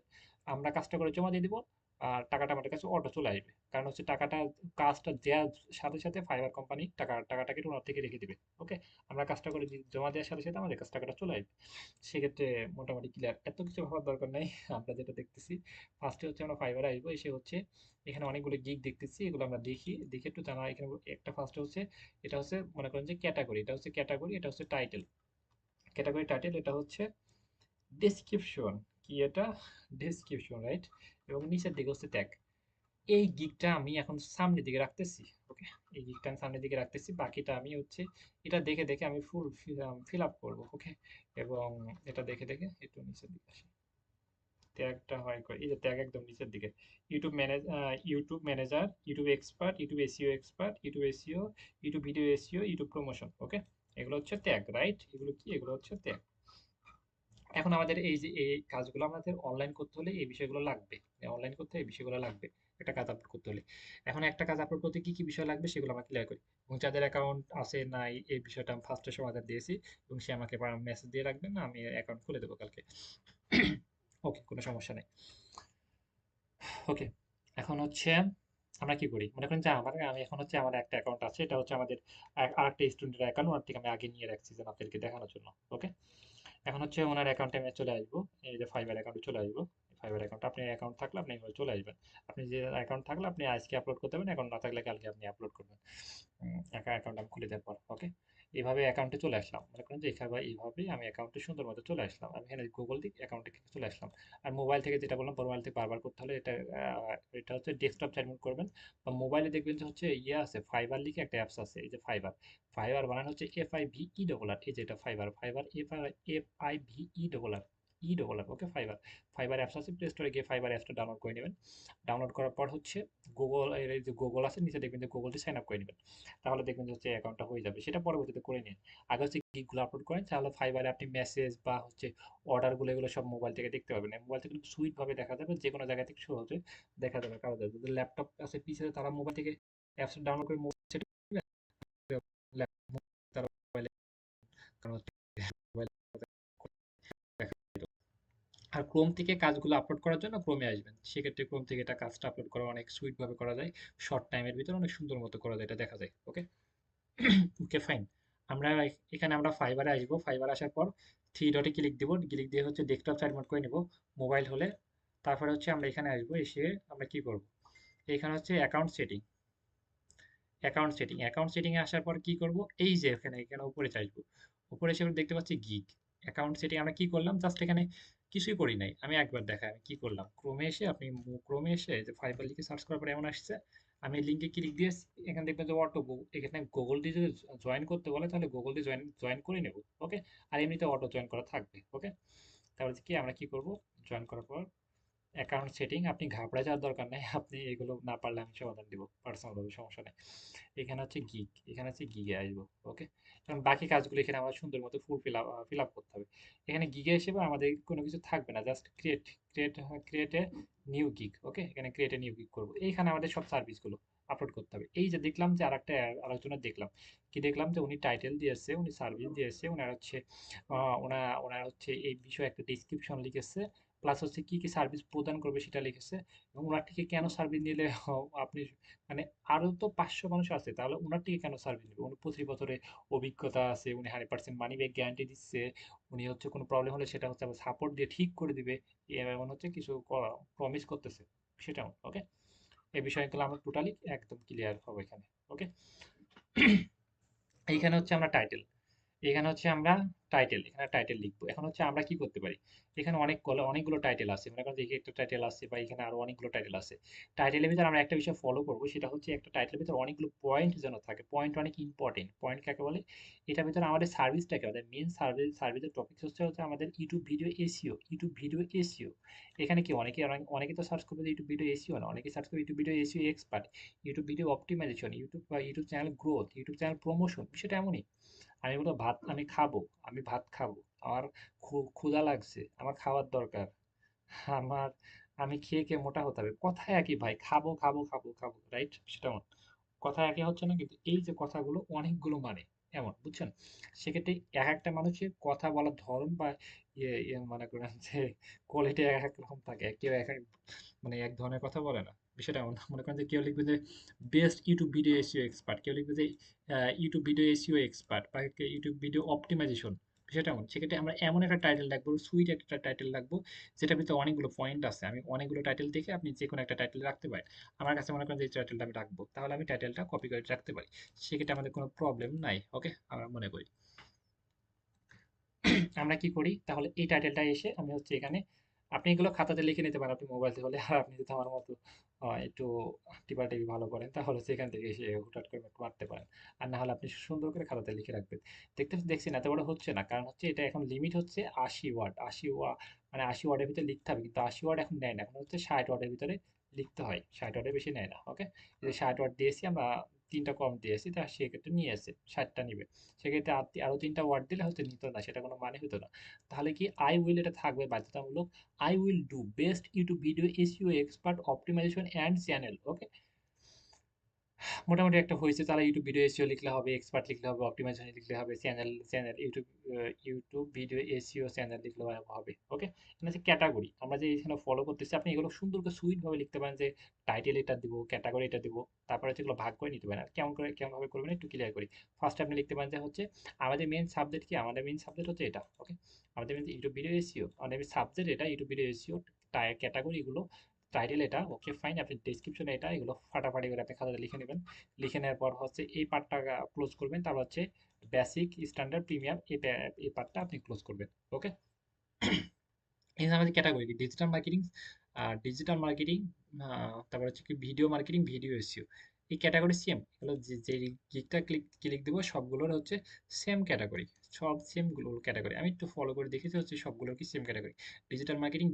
আমরা কাজটা করে জমা দিয়ে দিব, আর টাকাটা আমাদের কাছে অটো চলে আসবে। কারণ হচ্ছে টাকাটা, কাজটা দেওয়ার সাথে সাথে ফাইবার কোম্পানি টাকাটাকে ওনার থেকে রেখে দিবে। ওকে, আমরা কাজটা করে জমা দেওয়ার সাথে সাথে আমাদের কাছে টাকাটা চলে আসবে। সেক্ষেত্রে মোটামুটি ক্লিয়ার, এত কিছু ভাবার দরকার নাই। আমরা যেটা দেখতেছি, ফার্স্টে হচ্ছে আমরা ফাইবারে আসবো, এসে হচ্ছে এখানে অনেকগুলো গিগ দেখতেছি, এগুলো আমরা দেখি, দেখে একটু জানা। এখানে একটা ফার্স্টে হচ্ছে, এটা হচ্ছে মনে করেন যে ক্যাটাগরি, এটা হচ্ছে ক্যাটাগরি, এটা হচ্ছে টাইটেল, ক্যাটাগরি টাইটেল, এটা হচ্ছে ডেসক্রিপশন, কি এটা, ডেসক্রিপশন, রাইট? এবং নিচের দিকে হচ্ছে ট্যাগ। এই গিগটা আমি এখন সামনের দিকে রাখতেছি। ওকে, এই গিগটা আমি সামনের দিকে রাখতেছি, বাকিটা আমি হচ্ছে এটা দেখে দেখে আমি ফুল ফিল আপ করবো। ওকে, এবং এটা দেখে দেখে একটু নিচের দিকে আসি, ট্যাগটা হয় কই, এই যে ট্যাগ একদম নিচের দিকে, YouTube manager, YouTube expert, YouTube SEO expert, YouTube SEO, YouTube video SEO, YouTube promotion. Okay, এগুলো হচ্ছে ট্যাগ, রাইট? এগুলো কি, এগুলো হচ্ছে ট্যাগ। এখন আমাদের এই যে এই কাজগুলো আমাদের অনলাইন করতে হলে এই বিষয়গুলো লাগবে, অনলাইন করতে এই বিষয়গুলো লাগবে একটা কাজ আপলোড করতে হলে। এখন একটা কাজ আপলোড করতে কি কি বিষয় লাগবে সেগুলো আমরা ক্লিয়ার করি, এবং যাদের অ্যাকাউন্ট আছে নাই এই বিষয়টা আমি ফার্স্টে সমাধান দিয়েছি, এবং সে আমাকে মেসেজ দিয়ে রাখবেন, না আমি অ্যাকাউন্ট খুলে দেবো কালকে। ওকে, কোনো সমস্যা নেই। ওকে, এখন হচ্ছে আমরা কি করি, মনে করেন যে আমি এখন হচ্ছে আমার একটা অ্যাকাউন্ট আছে, এটা হচ্ছে আমাদের আরেকটা স্টুডেন্টের অ্যাকাউন্ট, ওর থেকে আমি আগে নিয়ে রাখছি যেন আপনাদেরকে দেখানোর জন্য। ওকে, এখন হচ্ছে ওনার অ্যাকাউন্টে আমি চলে আসবো, এই যে ফাইবার অ্যাকাউন্টে চলে আসবো। ফাইবার অ্যাকাউন্ট, আপনি অ্যাকাউন্ট থাকলে আপনি এভাবে চলে আসবেন, আপনি যে অ্যাকাউন্ট থাকলে আপনি আজকে আপলোড করতে পারবেন, অ্যাকাউন্ট না থাকলে কালকে আপনি আপলোড করবেন। অ্যাকাউন্ট আমি খুলে দেওয়ার পর। ওকে, এইভাবে অ্যাকাউন্টে চলে আসলাম, মনে করেন যে এখানে এইভাবে আমি অ্যাকাউন্টে সুন্দর মতো চলে আসলাম, আমি এখানে গুগল দিক অ্যাকাউন্টে চলে আসলাম। আর মোবাইল থেকে যেটা বললাম, মোবাইল থেকে বারবার করতে হলে এটা এটা হচ্ছে ডেস্কটপ সাইড করবেন, বা মোবাইলে দেখবেন যে হচ্ছে ইয়ে আছে, ফাইবার লিখে একটা অ্যাপস আছে, এই যে ফাইবার, ফাইবার বানানো হচ্ছে FIVE ডবল আর, এই যে এটা Fiverr, Fiverr F I V E double R, okay, Fiverr. Fiverr apps আছে, প্লে স্টোরে গিয়ে ফাইবার অ্যাপসটা ডাউনলোড করে নেবেন। ডাউনলোড করার পর হচ্ছে গুগল এর এই যে গুগল আছে নিচে দেখবেন যে গুগলটি সাইন আপ করে নেবেন। তাহলে দেখবেন যে হচ্ছে অ্যাকাউন্টটা হয়ে যাবে। সেটা পরবর্তীতে করে নিন। আগে হচ্ছে গিগগুলো আপলোড করেন, তাহলে ফাইবারে আপনি মেসেজ বা হচ্ছে অর্ডারগুলো এগুলো সব মোবাইল থেকে দেখতে পাবেন। মোবাইল থেকে কিন্তু সুইট ভাবে দেখা যাবে, যে কোনো জায়গা থেকে সহজে দেখা যাবে। কারণ যাদের ল্যাপটপ আছে পিছিয়ে তারা মোবাইল থেকে অ্যাপস ডাউনলোড করে মোবাইল সেট করবে, ল্যাপটপ তারা মোবাইলে, কারণ হচ্ছে মোবাইল দেখা যায়। আর ক্রোম থেকে কাজগুলো আপলোড করার জন্য ক্রোমে আসবেন। সেক্ষেত্রে ক্রোম থেকে এটা কাজটা আপলোড করা অনেক সুইট ভাবে করা যায়, শর্ট টাইমের ভিতরে অনেক সুন্দর মতো করা যায়, এটা দেখা যায়। ওকে, ওকে ফাইন। আমরা এখানে আমরা ফাইবারে আসবো। ফাইবার আসার পর থ্রি ডটে ক্লিক দিব, ক্লিক দিয়ে হচ্ছে ডেস্কটপ সাইড মোড করে নিব মোবাইল হলে। তারপরে হচ্ছে আমরা এখানে আসবো, এসে আমরা কি করব, এখানে হচ্ছে অ্যাকাউন্ট সেটিং। অ্যাকাউন্ট সেটিং এ আসার পর কি করব, এই যে এখানে এখানে উপরে আসবো। উপরে এসে দেখতে পাচ্ছি গিগ অ্যাকাউন্ট সেটিং। আমরা কি করলাম, জাস্ট এখানে কিছুই করি নাই, আমি একবার দেখাই আমি কি করলাম। ক্রোমে এসে আপনি ক্রোমে এসে যে ফাইবার লিখে সার্চ করার পরে এমন আসছে, আমি লিঙ্কে ক্লিক দিয়ে এখানে দেখবেন যে অটো, এখানে গুগলটি যদি জয়েন করতে বলে তাহলে গুগলটি জয়েন জয়েন করে নেব। ওকে, আর এমনিতে অটো জয়েন করা থাকবে। ওকে, তাহলে কি আমরা কি করব, জয়েন করার পর অ্যাকাউন্ট সেটিং, আপনি ঘাবড়ে যাওয়ার দরকার নেই, আপনি এগুলো না পারলে আমি সমাধান দিব পার্সোনাল ভাবে, সমস্যা নেই। এখানে হচ্ছে গিগ, এখানে হচ্ছে গিগে আসবো। ওকে, কারণ বাকি কাজগুলো এখানে আমার সুন্দর মতো ফুল ফিল আপ করতে হবে। এখানে গিগে হিসেবে আমাদের কোনো কিছু থাকবে না, just create a new gig. Okay, এখানে ক্রিয়েট এ নিউ গিগ করবো, এইখানে আমাদের সব সার্ভিসগুলো আপলোড করতে হবে। এই যে দেখলাম যে আরেকজনের দেখলাম, কি দেখলাম যে উনি টাইটেল দিয়েছে, উনি সার্ভিস দিয়েছে, ওনার হচ্ছে ওনার হচ্ছে এই বিষয়ে একটা ডিসক্রিপশন লিখেছে, প্লাস হচ্ছে কি কি সার্ভিস প্রদান করবে সেটা লিখেছে, এবং ওনার থেকে কেন সার্ভিস নিলে আপনি মানে, আরো তো 500 মানুষ আছে, তাহলে উনার থেকে কেন সার্ভিস নেবে? উনি 25 বছরে অভিজ্ঞতা আছে, উনি 100% মানি ব্যাক গ্যারান্টি দিচ্ছে, উনি হচ্ছে কোনো প্রবলেম হলে সেটা হচ্ছে আবার সাপোর্ট দিয়ে ঠিক করে দিবে, এমন হচ্ছে কিছু প্রমিস করতেছে সেটাও। ওকে, এই বিষয়গুলো আমরা টোটালি একদম ক্লিয়ার হবো এখানে। ওকে, এইখানে হচ্ছে আমরা টাইটেল, এখানে হচ্ছে আমরা এখানে টাইটেল লিখবো। এখন হচ্ছে আমরা কি করতে পারি, এখানে অনেকগুলো টাইটেল আছে, মনে করেন যে একটা টাইটেল আছে বা এখানে আরো অনেকগুলো টাইটেল আছে। টাইটেলের ভিতরে আমরা একটা বিষয় ফলো করবো, সেটা হচ্ছে একটা টাইটেলের ভিতরে অনেকগুলো পয়েন্ট যেন থাকে। পয়েন্ট অনেক ইম্পর্টেন্ট। পয়েন্ট কাকে বলে, এটার ভিতরে আমাদের সার্ভিসটাকে, আমাদের মেন সার্ভিসের টপিক হচ্ছে আমাদের ইউটিউব ভিডিও এসইও। এখানে কি অনেকে তো সার্চ করবে যে ইউটিউব ভিডিও এসইও না, অনেকে সার্চ করবে YouTube video SEO expert, YouTube video optimisation, YouTube channel growth, YouTube channel promotion. সেটা এমনই, আমি বলবো ভাত আমি খাবো, আমি ভাত খাবো, আমার ক্ষুধা লাগছে, আমার খাওয়ার দরকার, আমার আমি খেয়ে খেয়ে মোটা হতে হবে, কথা একই ভাই, খাবো খাবো খাবো খাবো, রাইট? সেটা এমন কথা একই হচ্ছে না, কিন্তু এই যে কথাগুলো অনেকগুলো মানে এমন, বুঝছেন? সেক্ষেত্রে এক একটা মানুষের কথা বলার ধরন বা মনে করেন যে কোয়ালিটি এক এক রকম থাকে, কেউ এক এক মানে এক ধরনের কথা বলে না। বিষয়টা এমন, মনে করেন যে কেউ লিখবে যে best YouTube video SEO expert, কেউ লিখবে যে ইউটিউব ভিডিও এসইও এক্সপার্ট, বা ইউটিউব ভিডিও অপটিমাইজেশন। বিষয়টা এমন, সেক্ষেত্রে আমরা এমন একটা টাইটেল রাখবো, সুইট একটা টাইটেল রাখবো, যেটার ভিতরে অনেকগুলো পয়েন্ট আছে। আমি অনেকগুলো টাইটেল দেখে আপনি যে কোনো একটা টাইটেল রাখতে পারেন। আমার কাছে মনে করেন যে এই টাইটেলটা আমি রাখবো, তাহলে আমি টাইটেলটা কপি করে রাখতে পারি, সেক্ষেত্রে আমাদের কোনো প্রবলেম নাই। ওকে, আমরা মনে করি আমরা কি করি, তাহলে এই টাইটেলটা এসে আমি হচ্ছে এখানে, আপনি এগুলো খাতাতে লিখে নিতে পারেন আপনি মোবাইলে হলে, আর আপনি যদি আমার মতো একটু টিপাটিপি ভালো করেন তাহলে সেখান থেকে এসে হুটহাট করে মারতে পারেন। আর না হলে আপনি সুন্দর করে খাতাতে লিখে রাখবেন। দেখছেন এত বড় হচ্ছে না, কারণ হচ্ছে এটা এখন লিমিট হচ্ছে 80 ওয়ার্ড। 80 ওয়ার্ড মানে 80 ওয়ার্ডের ভিতরে লিখতে হবে, কিন্তু 80 ওয়ার্ড এখন নেয় না, এখন হচ্ছে 60 ওয়ার্ডের ভিতরে লিখতে হয়, 60 ওয়ার্ডের বেশি নেয় না। ওকে, 60 ওয়ার্ড দিয়েছি আমরা, তিনটা কম দিয়েছি, তা সেক্ষেত্রে নিয়ে এসে 60টা নিবে। সেক্ষেত্রে আরো 3টা ওয়ার্ড দিলে হয়তো নিত না, সেটা কোনো মানে হতো না। তাহলে কি আই উইল এটা থাকবে বাধ্যতামূলক, I will do best YouTube video SEO expert optimization and channel. Okay, মোটামুটি একটা হয়েছে। তাহলে ইউটিউব ভিডিও এসইও লিখলে হবে, এক্সপার্ট লিখলে হবে, অপটিমাইজেশন লিখলে হবে, channel YouTube video SEO channel লিখলে হবে। ওকে, এখানে হচ্ছে ক্যাটাগরি, আমরা যে এখানে ফলো করতেছি, আপনি এগুলো সুন্দর করে সুইট ভাবে লিখতে পারেন, যে টাইটেল এটা দিব, ক্যাটাগরি এটা দিব, তারপরে হচ্ছে এগুলো ভাগ করে নিতে পারেন। আর কেমন ভাবে করবেন একটু ক্লিয়ার করি। ফার্স্টে আপনি লিখতে পারেন যে হচ্ছে আমাদের মেইন সাবজেক্ট কি, আমাদের মেইন সাবজেক্ট হচ্ছে এটা। ওকে, আমাদের মেইন ইউটিউব ভিডিও এসইও, আমাদের সাবজেক্ট এটা ইউটিউব ভিডিও এসইও, ক্যাটাগরি এগুলো, টাইটেল এটা। ওকে ফাইন, আপনি ডেসক্রিপশনে এটা, এগুলো ফাটাফাটি করে আপনি খাতাতে লিখে নেবেন। লিখে নেওয়ার পর হচ্ছে এই পার্টটা ক্লোজ করবেন, তারপর হচ্ছে বেসিক, স্ট্যান্ডার্ড, প্রিমিয়াম, এই পার্টটা আপনি ক্লোজ করবেন। ওকে, এই যে আমাদের ক্যাটাগরি ডিজিটাল মার্কেটিং, তারপর হচ্ছে কি ভিডিও মার্কেটিং, ভিডিও এসইও, এই ক্যাটাগরি সেম, এগুলো যে যে গিকটা ক্লিক ক্লিক দেবো সবগুলোর হচ্ছে সেম ক্যাটাগরি, সব সেম গুলো ক্যাটাগরি। আমি একটু ফলো করে দেখেছি হচ্ছে সবগুলো কি same category, digital marketing,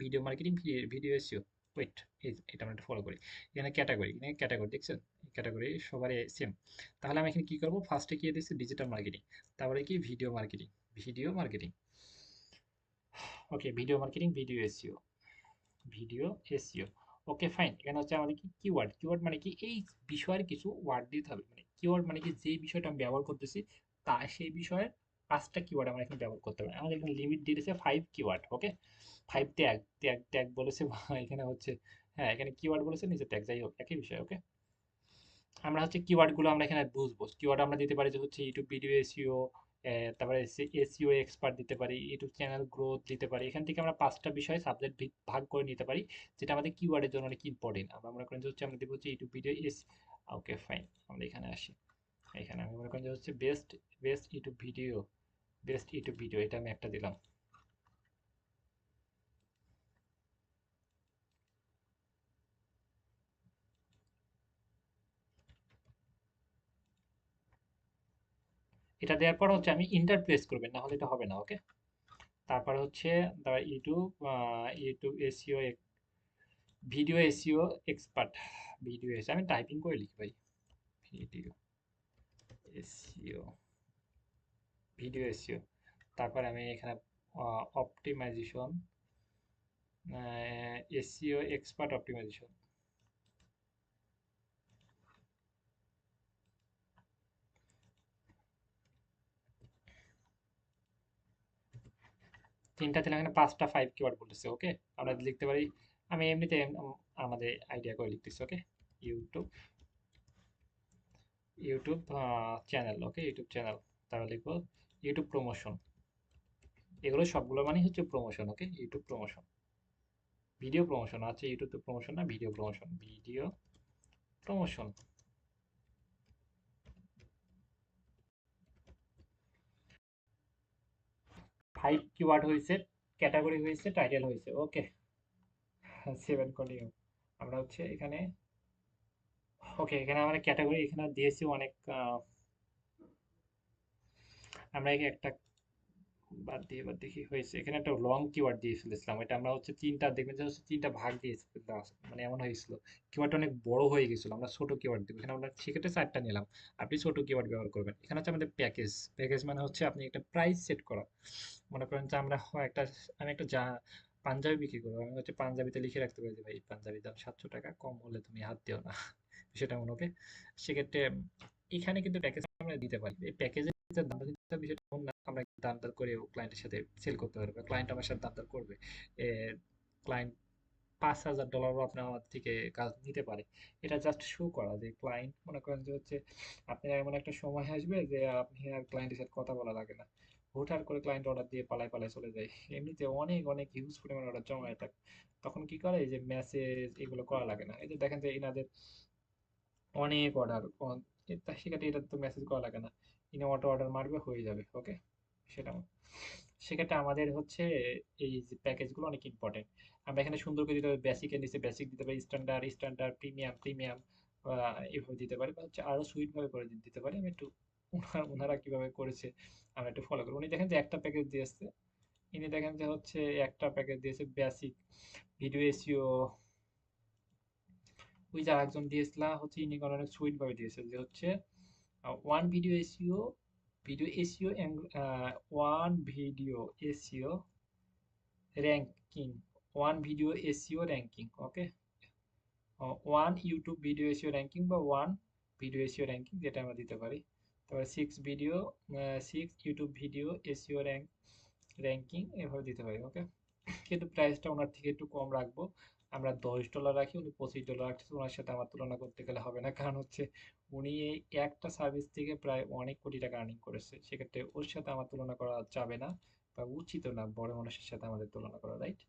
video SEO. Wait, এটা আমরা একটু ফলো করি। এখানে ক্যাটাগরি, এখানে ক্যাটাগরি দেখছেন, ক্যাটাগরি সবারই সেম। তাহলে আমি এখানে কি করবো, ফার্স্টে কি দিচ্ছি ডিজিটাল মার্কেটিং, তারপরে কি ভিডিও মার্কেটিং। ওকে, ভিডিও এসইও। ওকে ফাইন, এখানে হচ্ছে আমাদের কি কিওয়ার্ড মানে কি এই বিষয়ের কিছু ওয়ার্ড দিতে হবে, মানে কিওয়ার্ড মানে কি যে বিষয়টা আমি ব্যবহার করতেছি তা সেই বিষয়ের 5টা কিওয়ার্ড আমরা এখানে ব্যবহার করতে হবে। আমাদের এখানে লিমিট দিয়ে দিয়েছে 5 কিওয়ার্ড। ওকে, 5 ট্যাগ বলেছে বা এখানে হচ্ছে, হ্যাঁ এখানে কিওয়ার্ড বলেছে নিচে ট্যাগ, যাই হোক একই বিষয়। ওকে, আমরা হচ্ছে কিওয়ার্ড গুলো আমরা এখানে বুঝবো। কিওয়ার্ড আমরা দিতে পারি যে হচ্ছে ইউটিউব ভিডিও এসইও, তারপরে এসইও এক্সপার্ট দিতে পারি, ইউটিউব চ্যানেল গ্রোথ দিতে পারি। এখান থেকে আমরা 5টা বিষয় সাবজেক্ট ভাগ করে নিতে পারি, যেটা আমাদের কিওয়ার্ডের জন্য অনেক ইম্পর্টেন্ট। আমরা মনে করেন যে হচ্ছে আমরা দেবো হচ্ছে YouTube video S. Okay fine, আমরা এখানে আসি। এখানে আমি মনে করেন যে হচ্ছে বেস্ট ইউটিউব ভিডিও, এটা আমি একটা দিলাম। এটা দেওয়ার পর হচ্ছে আমি ইন্টার প্রেস করবেন, না হলে এটা হবে না। ওকে, তারপর হচ্ছে YouTube SEO, video SEO expert, আমি টাইপিং করে লিখি ভাই, ভিডিও এসইও, ভিডিও এসইও। তারপর আমি এখানে অপটিমাইজেশন, এসইও এক্সপার্ট অপটিমাইজেশন। তিনটা দিলাম, এখানে 5 কিওয়ার্ড বলতেছে। ওকে, আমরা লিখতে পারি, আমি এমনিতে আমাদের আইডিয়া করে লিখতেছি। ওকে, ইউটিউব ইউটিউব চ্যানেল। ওকে, ইউটিউব চ্যানেল, তাহলে লিখবো ইউটিউব প্রমোশন। এগুলো সবগুলো মানে হচ্ছে প্রমোশন। ওকে, ইউটিউব প্রমোশন, ভিডিও প্রমোশন আছে, ইউটিউব প্রমোশন না, ভিডিও প্রমোশন। 5 কিওয়ার্ড হয়েছে, ক্যাটাগরি হয়েছে, টাইটেল হয়েছে। ওকে, 7 কন্টিনিউ। আমরা হচ্ছে এখানে, ওকে এখানে আমরা ক্যাটাগরি এখানে দিয়েছি অনেক, আমরা এখানে একটা বাদ দিয়ে এবার দেখি হয়েছে, এখানে একটা লং কিওয়ার্ড দিয়ে ফেলেছিলাম। এটা আমরা হচ্ছে তিনটা, দেখবেন যে হচ্ছে তিনটা ভাগ দিয়ে ফেলতে, মানে এমন হয়েছিল কিওয়ার্ডটা অনেক বড় হয়ে গেছিল। আমরা ছোট কিওয়ার্ড দিব, এখানে আমরা সেক্ষেত্রে 4টা নিলাম। আপনি ছোট কিওয়ার্ড ব্যবহার করবেন। এখানে হচ্ছে আমাদের প্যাকেজ মানে হচ্ছে আপনি একটা প্রাইস সেট করা। মনে করেন যে আমরা একটা, আমি একটা পাঞ্জাবি বিক্রি করবো, আমি হচ্ছে পাঞ্জাবিতে লিখে রাখতে পারি যে ভাই পাঞ্জাবির দাম 700 টাকা, কম হলে তুমি হাত দিও না, সেটা মনে হবে। সেক্ষেত্রে এখানে কিন্তু প্যাকেজ আমরা দিতে পারি। এই প্যাকেজের দামটা কিন্তু বিষয়টা এমন না আমরা দাম দর করে ক্লায়েন্টের সাথে সেল করতে পারবো, ক্লায়েন্ট আমার সাথে দাম দর করবে। ক্লায়েন্ট $5,000 আপনার আমার থেকে কাজ নিতে পারে। এটা জাস্ট শো করা যে ক্লায়েন্ট, মনে করেন যে হচ্ছে আপনি এমন একটা সময় আসবে যে আপনি আর ক্লায়েন্টের সাথে কথা বলা লাগে না, হুটহাট করে ক্লায়েন্ট অর্ডার দিয়ে পালায় পালায় চলে যায়। এমনিতে অনেক অনেক হিউজ পরিমাণ অর্ডার জমায় থাকে। তখন কি করে, এই যে মেসেজ এগুলো করা লাগে না। এই যে দেখেন যে এনাদের অনেক অর্ডার, সেক্ষেত্রে এটা তো মেসেজ করা লাগে না, ইনি অটো অর্ডার মারবে হয়ে যাবে। ওকে, সেটা সেক্ষেত্রে আমাদের হচ্ছে এই যে প্যাকেজগুলো অনেক ইম্পর্টেন্ট। আমরা এখানে সুন্দর করে দিতে পারি, বেসিকের নিচে বেসিক দিতে পারি, স্ট্যান্ডার্ড, প্রিমিয়াম এভাবে দিতে পারি, বা হচ্ছে আরো সুইট ভাবে করে দিতে পারি। আমি একটু ওনারা কিভাবে করেছে আমরা একটু ফলো করি। উনি দেখেন যে একটা প্যাকেজ দিয়েছে, ইনি দেখেন যে হচ্ছে একটা প্যাকেজ দিয়েছে বেসিক ভিডিও এসইও। ওই যে আরেকজন দিয়েছিল হচ্ছে, ইনি অনেক সুইট ভাবে দিয়েছে যে হচ্ছে one video SEO one video SEO ranking, okay, one YouTube video SEO ranking বা ওয়ান ভিডিও এসইও র্যাঙ্কিং, যেটা আমরা দিতে পারি। তারপরে six YouTube video SEO ranking এভাবে দিতে পারি। ওকে, কিন্তু প্রাইসটা ওনার থেকে একটু কম রাখবো। আমরা $10 রাখি, উনি $25 রাখছে। ওনার সাথে আমার তুলনা করতে গেলে হবে না, কারণ হচ্ছে উনি এই একটা সার্ভিস থেকে প্রায় অনেক কোটি টাকা আর্নিং করেছে। সেক্ষেত্রে ওর সাথে আমার তুলনা করা যাবে না, বা উচিত না বড় মানুষের সাথে আমাদের তুলনা করা, রাইট?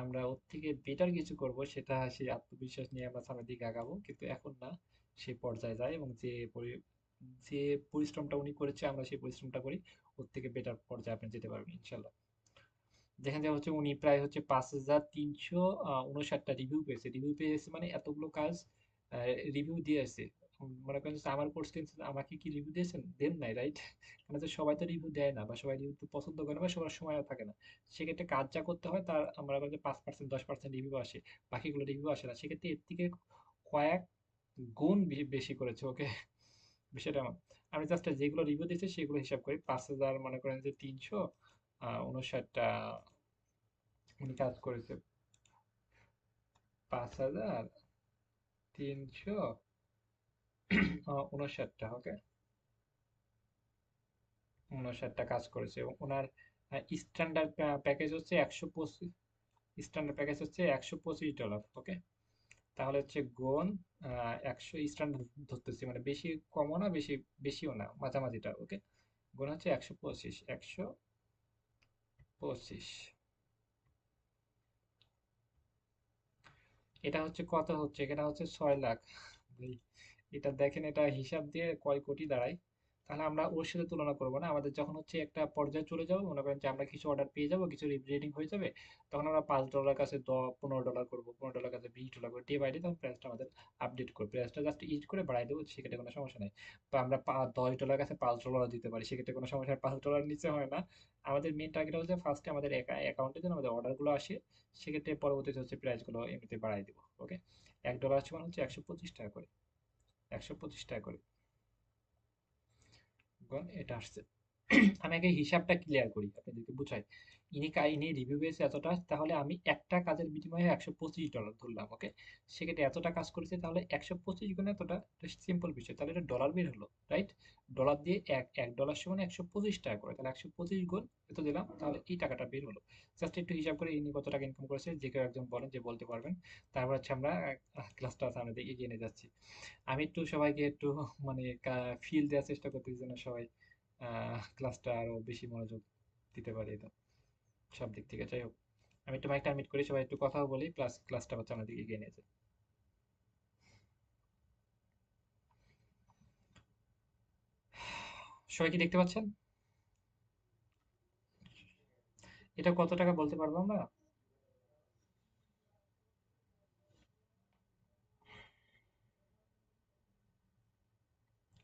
আমরা ওর থেকে বেটার কিছু করব, সেটা সেই আত্মবিশ্বাস নিয়ে আমরা সামনের দিকে আগাবো, কিন্তু এখন না, সেই পর্যায়ে যায়। এবং যে পরিশ্রমটা উনি করেছে আমরা সেই পরিশ্রমটা করি, ওর থেকে বেটার পর্যায়ে আপনি যেতে পারবেন ইনশাল্লাহ। যেখান থেকে হচ্ছে উনি প্রায় হচ্ছে 5,359টা রিভিউ পেয়েছে। মানে এতগুলো কাজ রিভিউ দিয়েছে, মনে করেন যে আমার কোর্স কিনছেন, আমাকে কি রিভিউ দিয়েছেন? দেন নাই, রাইট? কারণ হচ্ছে সবাই তো রিভিউ দেয় না, বা সবাই রিভিউ পছন্দ করে না, বা সবার সময়ও থাকে না। সেক্ষেত্রে কাজ যা করতে হয় তার আমরা করেন যে 5% 10% রিভিউ আসে, বাকিগুলো রিভিউ আসে না। সেক্ষেত্রে এর থেকে কয়েক গুণ বেশি করেছে, ওকে? বিষয়টা এমন। আমি জাস্ট যেগুলো রিভিউ দিয়েছি সেগুলো হিসাব করি। 5,000 মনে করেন যে 359টা উনি কাজ করেছে। 5,359টা, ওকে? 59টা কাজ করেছে, এবং ওনার স্ট্যান্ডার্ড প্যাকেজ হচ্ছে 125। স্ট্যান্ডার্ড প্যাকেজ হচ্ছে $125, ওকে? তাহলে হচ্ছে গুণ 100, স্ট্যান্ডার্ড ধরতেছি, মানে বেশি কমও না, বেশি বেশিও না, মাঝামাঝিটা, ওকে? গুণ হচ্ছে 125, 125। এটা হচ্ছে কত হচ্ছে? এটা হচ্ছে 6 লাখ। ভাই, এটা দেখেন, এটা হিসাব দিয়ে কয় কোটি দাঁড়ায়। তাহলে আমরা ওর সাথে তুলনা করবো না। আমাদের যখন হচ্ছে একটা পর্যায়ে চলে যাবো, মনে করেন যে আমরা কিছু অর্ডার পেয়ে যাবো, কিছু রেটিং হয়ে যাবে, তখন আমরা $5 কাছে $15 করবো, $15 কাছে $20 করবো, ডে বাই ডে তখন প্রাইসটা আমাদের আপডেট করবো, প্রাইসটা জাস্ট ইজ করে বাড়াই দেবো, সেক্ষেত্রে কোনো সমস্যা নেই। বা আমরা $10 কাছে $5 দিতে পারি, সেক্ষেত্রে কোনো সমস্যা নেই, $5 নিচে হয় না। আমাদের মেন টার্গেট হচ্ছে ফার্স্টে আমাদের অ্যাকাউন্টে যেন আমাদের অর্ডারগুলো আসে, সেক্ষেত্রে পরবর্তীতে হচ্ছে প্রাইসগুলো এমনিতে বাড়াই দেবো, ওকে? $1 সমান হচ্ছে 125 টাকা করে, 125 টাকা করে। এটা আসছে। আমি আগে হিসাবটা ক্লিয়ার করি, আপনাদেরকে বুঝাই। ইনি রিভিউ পেয়েছে এতটা, তাহলে আমি একটা কাজের বিনিময়ে $125 ধরলাম, ওকে? সেক্ষেত্রে এতটা কাজ করেছে, তাহলে 125 গুণ এতটা, সিম্পল বিষয়। তাহলে এটা ডলার বের হলো, রাইট? ডলার দিয়ে এক ডলার সমান 125 টাকা করে, তাহলে 125 গুণ এত দিলাম, তাহলে এই টাকাটা বের হলো। জাস্ট একটু হিসাব করে ইনি কত টাকা ইনকাম করেছে, যে কেউ একজন বলেন, যে বলতে পারবেন। তারপর হচ্ছে আমরা ক্লাসটা সামনে দিকে এগিয়ে নিয়ে যাচ্ছি। আমি একটু সবাইকে একটু মানে ফিল দেওয়ার চেষ্টা করতেছি যেন সবাই ক্লাসটা আরো বেশি মনোযোগ দিতে পারি, তো সব দিক থেকে। যাই হোক, আমি একটু মাইকটা মিট করি, সবাই একটু কথাও বলি, প্লাস ক্লাসটা হচ্ছে আমাদের দিকে এগিয়ে নিয়ে যায়। সবাই কি দেখতে পাচ্ছেন? এটা কত টাকা বলতে পারবো আমরা?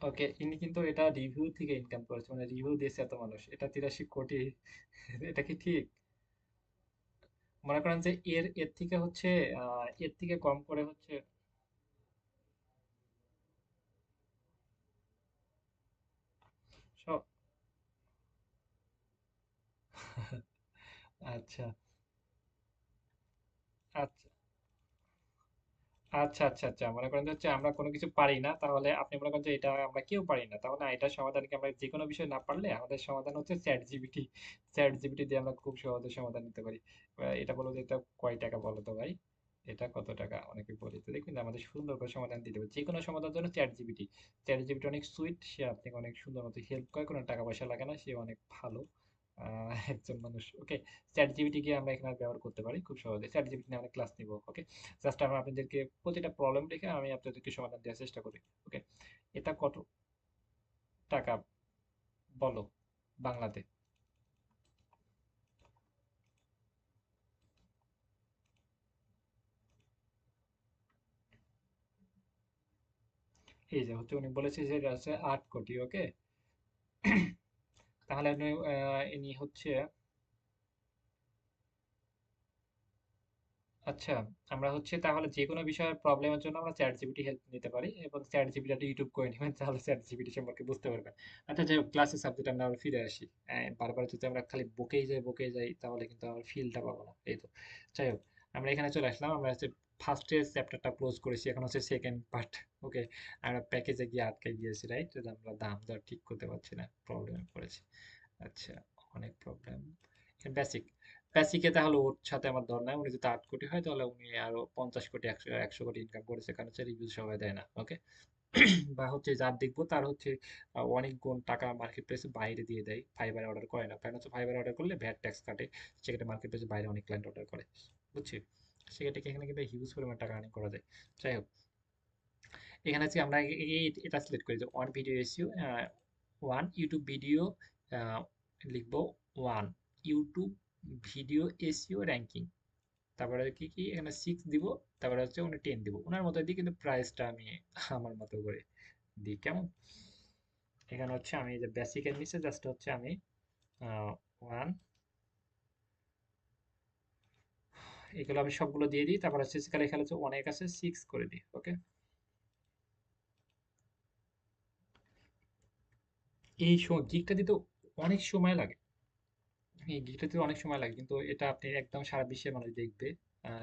ওকে, ইনি কিন্তু এটা রিভিউ থেকে ইনকাম করেছে, মানে রিভিউ দিয়েছে এত মানুষ, এটা 83 কোটি। এটা কি ঠিক? মনে করেন যে এর এর থেকে হচ্ছে এর থেকে কম করে হচ্ছে সব। আচ্ছা, আচ্ছা, আচ্ছা, আচ্ছা, আচ্ছা, মনে করেন যে হচ্ছে আমরা কোনো কিছু পারি না, তাহলে আপনি মনে করেন যে এটা আমরা কেউ পারি না, তাহলে না, এটা সমাধান কি, আমরা যে কোনো বিষয় না পারলে আমাদের সমাধান হচ্ছে চ্যাট জিপিটি। চ্যাট জিপিটি দিয়ে আমরা খুব সহজে সমাধান নিতে পারি। এটা বলো যে এটা কয় টাকা বলো তো ভাই, এটা কত টাকা, অনেকে বলি তো, দেখবেন যে আমাদের সুন্দর করে সমাধান দিতে হবে যে কোনো সমাধানের জন্য। চ্যাট জিপিটি, চ্যাট জিপিটি অনেক সুইট, সে আপনাকে অনেক সুন্দর মতো হেল্প করে, কোনো টাকা পয়সা লাগে না, সে অনেক ভালো একজন মানুষ, ওকে? চ্যাট জিপিটি কে আমরা এখানে ব্যবহার করতে পারি খুব সহজে। চ্যাট জিপিটি নিয়ে আমরা ক্লাস নিব, ওকে? জাস্ট আমি আপনাদেরকে প্রতিটা প্রবলেম রেখে আমি আপনাদেরকে সমাধান দেওয়ার চেষ্টা করি, ওকে? এটা কত টাকা বলো বাংলাতে? এই যে হচ্ছে উনি বলেছে যে এটা হচ্ছে 8 কোটি, ওকে? তাহলে ইনি হচ্ছে, আচ্ছা, আমরা হচ্ছে তাহলে যে কোনো বিষয়ের প্রবলেমের জন্য আমরা চ্যাট জিপিটি হেল্প নিতে পারি, এবং চ্যাট জিপিটি একটা ইউটিউব করে নেবেন, তাহলে চ্যাট জিপিটি সম্পর্কে বুঝতে পারবেন। আচ্ছা, যাই হোক, ক্লাসের সাবজেক্ট আমরা আবার ফিরে আসি। বারবার যদি আমরা খালি বকেই যাই তাহলে কিন্তু আমরা ফিলটা পাবো না, এই তো। যাই হোক, আমরা এখানে চলে আসলাম, আমরা হচ্ছে ফার্স্টের চ্যাপ্টারটা ক্লোজ করেছি, এখন হচ্ছে সেকেন্ড পার্ট, ওকে? আমরা প্যাকেজে গিয়ে আটকে গিয়েছি, রাইট? আমরা দাম দর ঠিক করতে পারছি না, প্রবলেমে পড়েছি। আচ্ছা, অনেক প্রবলেম। বেসিক, বেসিকে তাহলে ওর সাথে আমার দর নাই। উনি যদি 8 কোটি হয়, তাহলে উনি আরো 50 কোটি, 100 কোটি ইনকাম করেছে, কারণ হচ্ছে রিভিউ সবাই দেয় না, ওকে? বা হচ্ছে যার দেখবো তার হচ্ছে অনেক গুণ টাকা মার্কেট প্লেসে বাইরে দিয়ে দেয়, ফাইবারে অর্ডার করে না, কারণ হচ্ছে ফাইবারে অর্ডার করলে ভ্যাট ট্যাক্স কাটে, সেক্ষেত্রে মার্কেট প্লেসে বাইরে অনেক ক্লায়েন্ট অর্ডার করে, বুঝছি? সেক্ষেত্রে এখানে কিন্তু হিউজ পরিমাণ টাকা আর্নিং করা যায়। যাই হোক, এখানে হচ্ছে আমরা এটা সিলেক্ট করি যে one video SEO, one YouTube video, লিখবো one YouTube video SEO ranking. তারপরে কি কি এখানে 6 দিব, তারপরে হচ্ছে উনি 10 দিব, ওনার মতো দিই, কিন্তু প্রাইসটা আমি আমার মতো করে দিই কেমন। এখানে হচ্ছে আমি এই যে বেসিকের নিচে জাস্ট হচ্ছে আমি 1, এগুলো আমি সবগুলো দিয়ে দিই। তারপর হচ্ছে এখানে হচ্ছে অনেক আছে 6 করে দিই। ওকে, এই গিগটা দিতে অনেক সময় লাগে। এই গিগটা দিতে অনেক সময় লাগে, কিন্তু এটা আপনি একদম সারা বিশ্বের মানুষ দেখবে।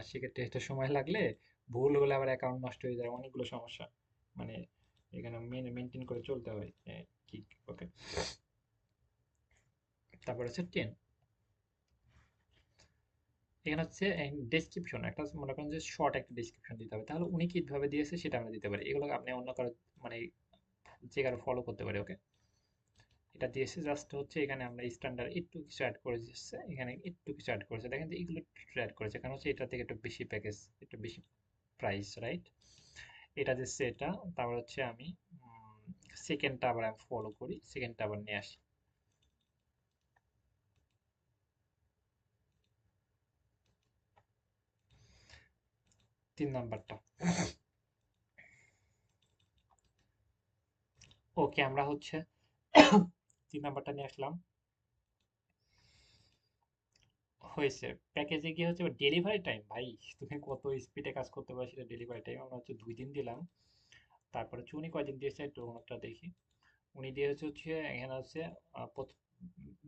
সেক্ষেত্রে এটা সময় লাগলে ভুল হলে আবার অ্যাকাউন্ট নষ্ট হয়ে যায়, অনেকগুলো সমস্যা। মানে এখানে মেনটেন করে চলতে হয় গিগ। ওকে, তারপর হচ্ছে 10। এখানে হচ্ছে ডেসক্রিপশন একটা মনে করেন যে শর্ট একটা ডেসক্রিপশন দিতে হবে, তাহলে উনি কিভাবে দিয়েছে সেটা আমরা দিতে পারি। এগুলো আপনি অন্য কারো মানে যে কারো ফলো করতে পারি। ওকে, এটা দিয়েছে জাস্ট হচ্ছে এখানে আমরা স্ট্যান্ডার্ড একটু কিছু অ্যাড করে দিচ্ছে, এখানে একটু কিছু অ্যাড করেছে। দেখেন যে এগুলো একটু অ্যাড করেছে কারণ হচ্ছে এটা থেকে একটু বেশি প্যাকেজ, একটু বেশি প্রাইস, রাইট। এটা দিচ্ছে এটা। তারপর হচ্ছে আমি সেকেন্ডটা আবার আমি ফলো করি, সেকেন্ডটা আবার নিয়ে আসি। 3 নাম্বারটা। ওকে, আমরা হচ্ছে 3 নাম্বারটা নিয়ে আসলাম। হয়েছে। প্যাকেজে গিয়ে হচ্ছে ডেলিভারি টাইম, ভাই তুমি কত স্পিডে কাজ করতে পারো সেটা ডেলিভারি টাইম আমরা হচ্ছে 2 দিন দিলাম। তারপরে হচ্ছে উনি কয়দিন দিয়েছে একটু ওনারটা দেখি। উনি দিয়েছে হচ্ছে এখানে হচ্ছে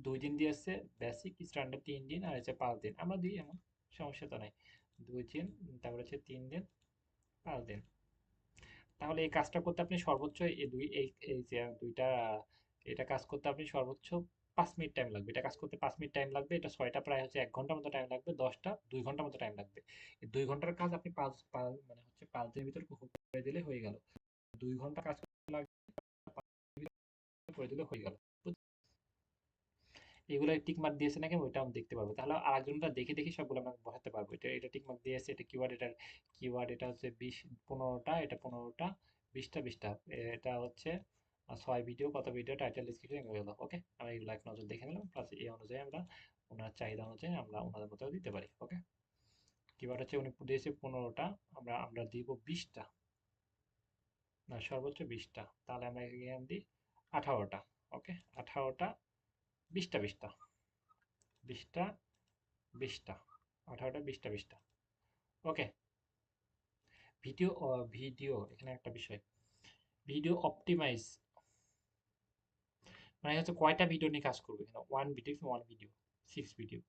2 দিন দিয়েছে, বেসিক স্ট্যান্ডার্ড 3 দিন, আর হচ্ছে 5 দিন। আমরা দিই এমন সমস্যা তো নাই। 2 দিন, তারপরে হচ্ছে 3 দিন, 5 দিন। তাহলে এই কাজটা করতে আপনি সর্বোচ্চ এই যে দুইটা, এটা কাজ করতে আপনি সর্বোচ্চ 5 মিনিট টাইম লাগবে। এটা কাজ করতে 5 মিনিট টাইম লাগবে। এটা 6টা প্রায় হচ্ছে 1 ঘন্টার মতো টাইম লাগবে। 10টা 2 ঘন্টার মতো টাইম লাগবে। এই 2 ঘন্টার কাজ আপনি মানে হচ্ছে 5 দিনের ভিতর করে দিলে হয়ে গেল। 2 ঘন্টা কাজ করতে লাগবে, 5 দিনের ভিতর করে দিলে হয়ে গেল। এগুলো টিক মার্ক দিয়েছে নাকি ওইটা আমি দেখতে পারবো, তাহলে আরেকজনটা দেখে দেখে সবগুলো আমরা বসাতে পারবো। এটা এটা টিক মার্ক দিয়েছে, এটা কিওয়ার্ড, এটার কিওয়ার্ড এটা হচ্ছে 15টা, এটা 15টা, 20টা। এটা হচ্ছে 6 ভিডিও, কত ভিডিও, টাইটেল, ডিসক্রিপশন, এগুলো হলো। ওকে, আমরা এগুলো এক নজর দেখে নিলাম, প্লাস এই অনুযায়ী আমরা ওনার চাহিদা অনুযায়ী আমরা ওনাদের মতো দিতে পারি। ওকে, কিওয়ার্ড হচ্ছে উনি দিয়েছে 15টা, আমরা আমরা দিব 20টা, না সর্বোচ্চ 20টা, তাহলে আমরা এখানে দিই 18টা। ওকে, 18টা, 20টা, 20টা, 20টা, 20টা, 18টা, 20টা, 20টা। ওকে, ভিডিও ভিডিও এখানে একটা বিষয়, ভিডিও অপটিমাইজ মানে হচ্ছে কয়টা ভিডিও নিয়ে কাজ করবে। এখানে one video 6 video,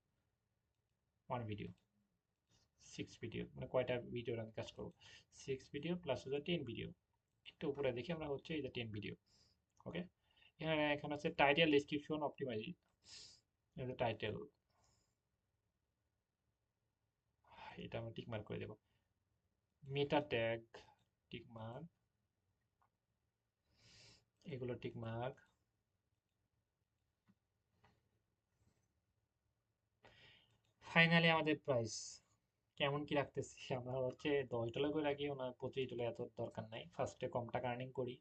1 video 6 video, মানে কয়টা ভিডিও আমি কাজ করবো। 6 ভিডিও প্লাস হচ্ছে 10 ভিডিও। একটু উপরে দেখি আমরা হচ্ছে এই যে 10 ভিডিও। ওকে, এখানে এখানে হচ্ছে টাইটেল, ডেসক্রিপশন, অপটিমাইজ, টাইটেল, এটা আমরা টিক মার্ক করে দেবো। মেটা ট্যাগ টিক মার্ক, এগুলো টিক মার্ক। ফাইনালি আমাদের প্রাইস কেমন কি রাখতেছি, আমরা হচ্ছে $10 করে রাখি, ওনার $25 এত দরকার নাই। ফার্স্টে কম টাকা আর্নিং করি,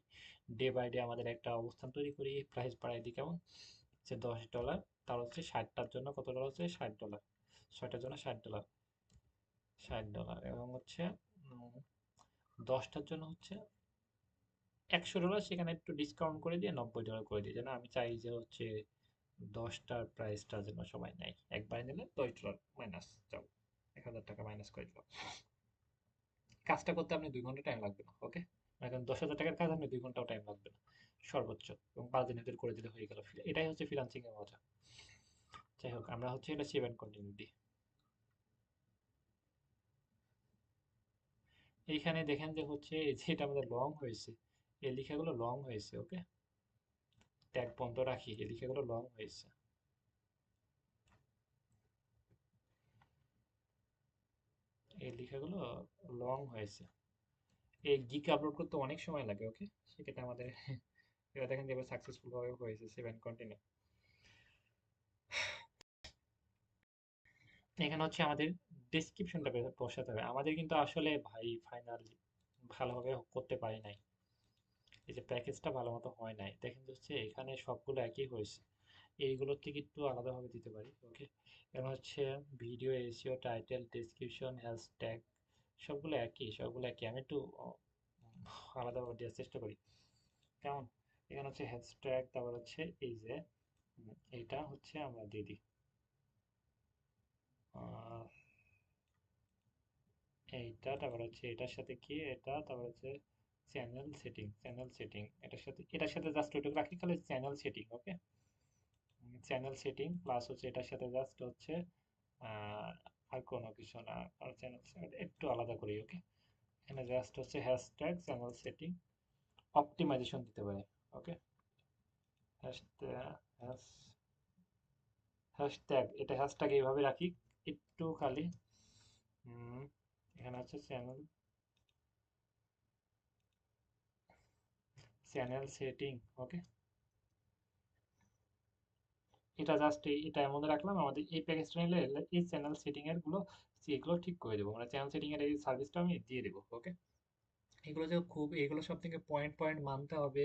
ডে বাই ডে আমাদের একটা অবস্থান তৈরি করি, প্রাইস বাড়াই দিই কেমন হচ্ছে $10। তার হচ্ছে 60টার জন্য কত ডলার হচ্ছে $60, 6টার জন্য $60, $60 এবং হচ্ছে 10টার জন্য হচ্ছে $100। সেখানে একটু ডিসকাউন্ট করে দিয়ে $90 করে দিই, যেন আমি চাই যে হচ্ছে 10টার প্রাইসটা যেন সবাই নেয়। একবারে নিলে $10 মাইনাস যাও, $1000 মাইনাস করে দিলাম। কাজটা করতে আপনি 2 ঘন্টা টাইম লাগবে না। ওকে, এখন 10,000 টাকার কাজ আপনি 2 ঘন্টাও টাইম লাগবে না সর্বোচ্চ, এবং 5 দিনের ভিতরে করে দিলে হয়ে গেল। এটাই হচ্ছে ফ্রিল্যান্সিং এর মজা। যাই হোক, আমরা হচ্ছে এটা সেভ অ্যান্ড কন্টিনিউ দিই। এইখানে দেখেন যে হচ্ছে এই যে এটা আমাদের লং হয়েছে, এই লেখাগুলো লং হয়েছে। ওকে, ট্যাগ বন্ধ রাখি, এই লেখাগুলো লং হয়েছে, এই লেখাগুলো লং হয়েছে। এই গিক আপলোড করতে অনেক সময় লাগে। ওকে, সেক্ষেত্রে আমাদের এটা দেখেন যে সাকসেসফুল ভাবে হয়েছে, সেভ অ্যান্ড কন্টিনিউ। এখানে হচ্ছে আমাদের ডেসক্রিপশনটা বসাতে হবে আমাদের, কিন্তু আসলে ভাই ফাইনালি ভালোভাবে করতে পারি নাই। এই যে প্যাকেজটা ভালো মতো হয় নাই, দেখেন যে হচ্ছে এখানে সবগুলো একই হয়েছে, এইগুলোর থেকে একটু আলাদাভাবে দিতে পারি। ওকে, এখন হচ্ছে video, SEO, title, description, hashtag, সবগুলো একই, সবগুলো একই। আমি একটু আলাদাভাবে দেওয়ার চেষ্টা করি। কেমন? এখানে হচ্ছে হ্যাশট্যাগ, তারপর হচ্ছে এই যে এইটা হচ্ছে আমরা দিয়ে দিই আহ, এইটা, তারপর হচ্ছে এটার সাথে কি এটা, তারপর হচ্ছে চ্যানেল সেটিং এটার সাথে জাস্ট ওইটুকু রাখি, তাহলে চ্যানেল সেটিং। ওকে, চ্যানেল সেটিং প্লাস হচ্ছে এটার সাথে জাস্ট হচ্ছে আহ, আর কোনো কিছু না, আর চ্যানেল একটু আলাদা করি। ওকে, এখানে জাস্ট হচ্ছে হ্যাশট্যাগ চ্যানেল সেটিং অপটিমাইজেশন দিতে পারে। ওকে, হ্যাশট্যাগ হ্যাশট্যাগ এটা হ্যাশট্যাগ এইভাবে রাখি একটু খালি। হুম, এখানে আছে চ্যানেল সেটিং। ওকে, এটা জাস্ট এটা এমন রাখলাম, আমাদের এই প্যাকেজটা নিলে এই চ্যানেল সেটিং এর গুলো এগুলো ঠিক করে দেবো, মানে চ্যানেল সেটিং এর এই সার্ভিসটা আমি দিয়ে দেবো। ওকে, এগুলো যে খুব এগুলো সব থেকে পয়েন্ট পয়েন্ট মানতে হবে